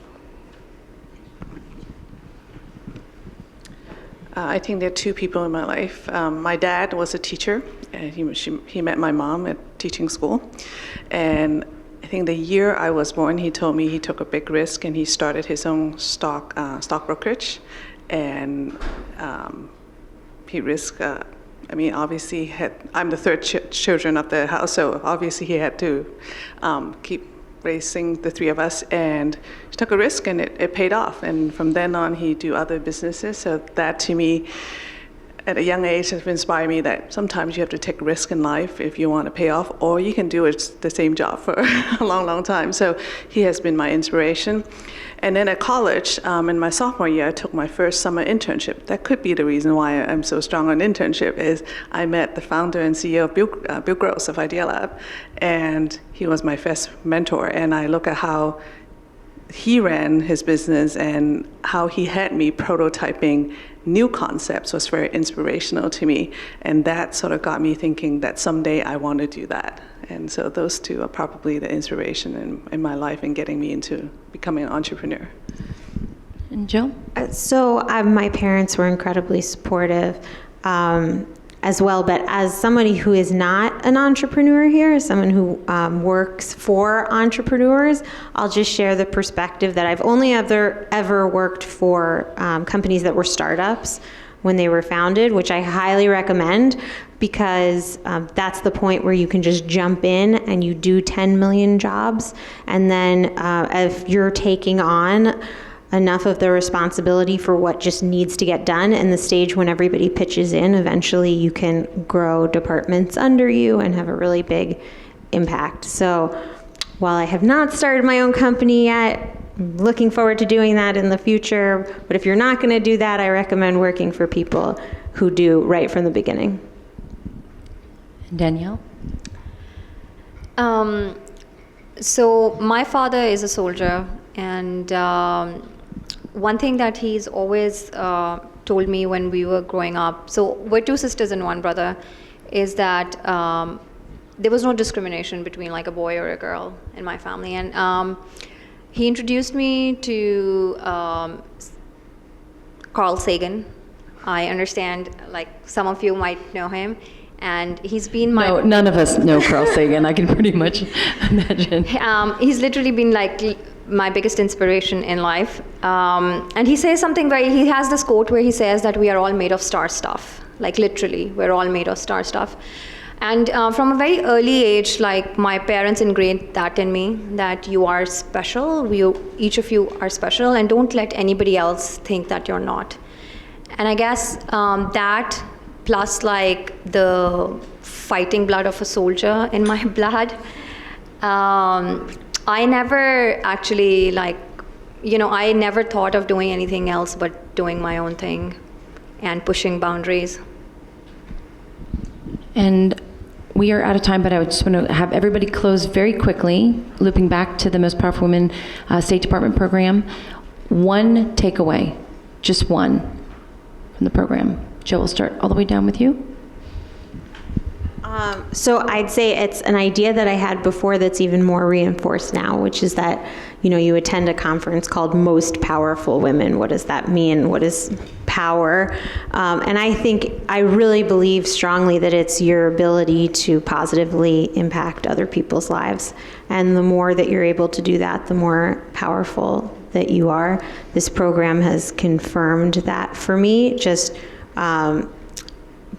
I think there are 2 people in my life. My dad was a teacher, and he met my mom at teaching school. And I think the year I was born, he told me he took a big risk and he started his own stock brokerage. And he risked, obviously I'm the 3rd children of the house, so obviously he had to keep raising the 3 of us, and he took a risk and it paid off. And from then on, he do other businesses. So that to me, at a young age, has inspired me that sometimes you have to take a risk in life if you want to pay off, or you can do the same job for a long, long time. So he has been my inspiration. And then at college, in my sophomore year, I took my first summer internship. That could be the reason why I'm so strong on internship, is I met the founder and CEO of Bill Gross of Idealab, and he was my first mentor. And I look at how he ran his business and how he had me prototyping new concepts was very inspirational to me. And that sort of got me thinking that someday I want to do that. And so those 2 are probably the inspiration in my life and getting me into becoming an entrepreneur. And Jill? So my parents were incredibly supportive as well, but as somebody who is not an entrepreneur here, someone who works for entrepreneurs, I'll just share the perspective that I've only ever worked for companies that were startups when they were founded, which I highly recommend, because that's the point where you can just jump in and you do 10 million jobs. And then if you're taking on enough of the responsibility for what just needs to get done, and the stage when everybody pitches in, eventually you can grow departments under you and have a really big impact. So while I have not started my own company yet, I'm looking forward to doing that in the future. But if you're not going to do that, I recommend working for people who do right from the beginning. Danielle? So my father is a soldier, and one thing that he's always told me when we were growing up, so we're two sisters and one brother, is that there was no discrimination between like a boy or a girl in my family. And he introduced me to Carl Sagan. I understand, like, some of you might know him. And he's been my... No, none of us know Carl Sagan, I can pretty much imagine. He's literally been like my biggest inspiration in life. And he says something he has this quote where he says that we are all made of star stuff. Like literally, we're all made of star stuff. And from a very early age, like my parents ingrained that in me, that you are special, each of you are special, and don't let anybody else think that you're not. And I guess that plus like the fighting blood of a soldier in my blood, I never actually I never thought of doing anything else but doing my own thing and pushing boundaries. And we are out of time, but I just want to have everybody close very quickly, looping back to the Most Powerful Women State Department program. One takeaway, just one from the program. Jill, we'll start all the way down with you. So I'd say it's an idea that I had before that's even more reinforced now, which is that, you attend a conference called Most Powerful Women. What does that mean? What is power? And I really believe strongly that it's your ability to positively impact other people's lives. And the more that you're able to do that, the more powerful that you are. This program has confirmed that for me, just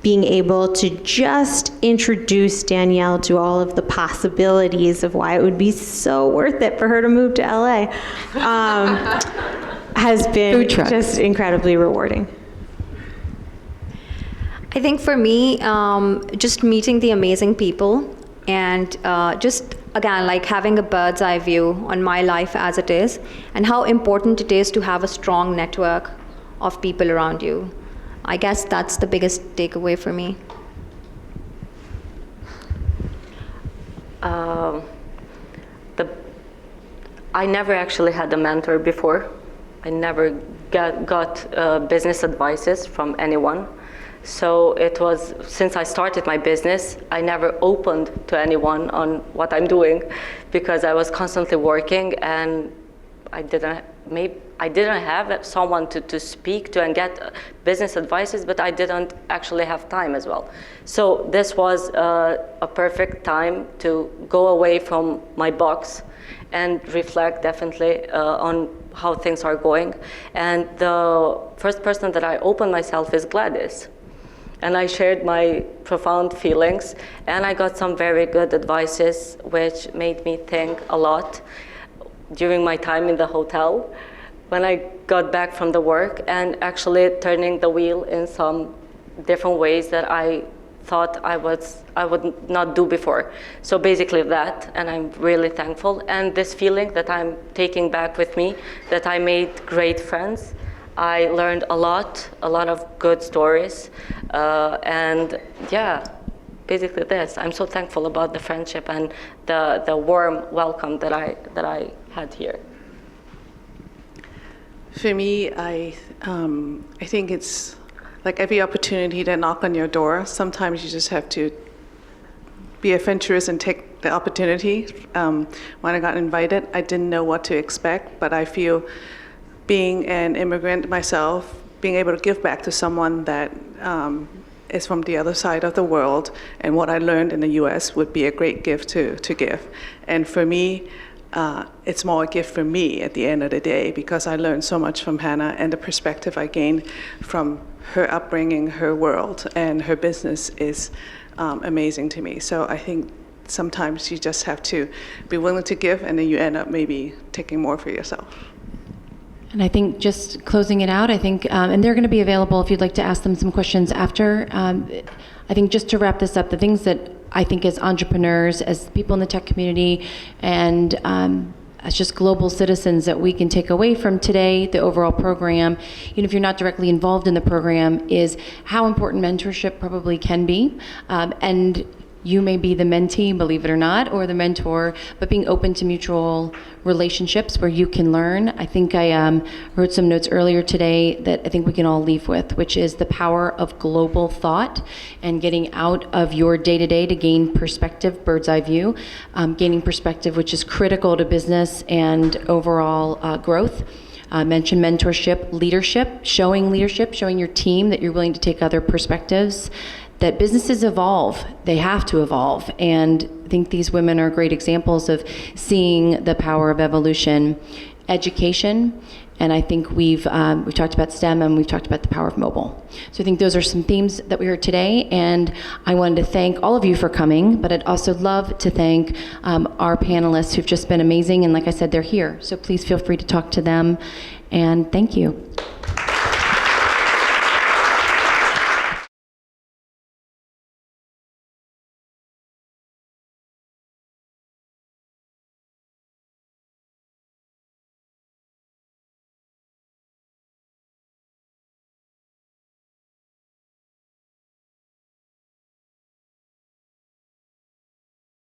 being able to just introduce Danielle to all of the possibilities of why it would be so worth it for her to move to LA has been just incredibly rewarding. I think for me, just meeting the amazing people and just, again, like having a bird's eye view on my life as it is and how important it is to have a strong network of people around you. I guess that's the biggest takeaway for me. I never actually had a mentor before. I never got business advices from anyone. So it was, since I started my business, I never opened to anyone on what I'm doing because I was constantly working and I didn't have someone to speak to and get business advices, but I didn't actually have time as well. So this was a perfect time to go away from my box and reflect definitely on how things are going. And the first person that I opened myself is Gladys. And I shared my profound feelings, and I got some very good advices, which made me think a lot during my time in the hotel, when I got back from the work, and actually turning the wheel in some different ways that I thought I would not do before. So basically that, and I'm really thankful. And this feeling that I'm taking back with me, that I made great friends. I learned a lot of good stories, and yeah, basically this. I'm so thankful about the friendship and the warm welcome that I had here. For me, I think it's like every opportunity to knock on your door. Sometimes you just have to be adventurous and take the opportunity. When I got invited, I didn't know what to expect, but I feel being an immigrant myself, being able to give back to someone that is from the other side of the world, and what I learned in the US would be a great gift to give. And for me, it's more a gift for me at the end of the day, because I learned so much from Hannah, and the perspective I gained from her upbringing, her world, and her business is amazing to me. So I think sometimes you just have to be willing to give, and then you end up maybe taking more for yourself. And I think just closing it out, I think, and they're going to be available if you'd like to ask them some questions after. I think just to wrap this up, the things that I think as entrepreneurs, as people in the tech community, and as just global citizens that we can take away from today, the overall program, even if you're not directly involved in the program, is how important mentorship probably can be. And you may be the mentee, believe it or not, or the mentor, but being open to mutual relationships where you can learn. I think I wrote some notes earlier today that I think we can all leave with, which is the power of global thought and getting out of your day-to-day to gain perspective, bird's eye view, gaining perspective, which is critical to business and overall growth. Mention mentorship, leadership, showing your team that you're willing to take other perspectives, that businesses evolve, they have to evolve. And I think these women are great examples of seeing the power of evolution. Education, and I think we've talked about STEM, and we've talked about the power of mobile. So I think those are some themes that we heard today, and I wanted to thank all of you for coming, but I'd also love to thank our panelists who've just been amazing, and like I said, they're here. So please feel free to talk to them, and thank you.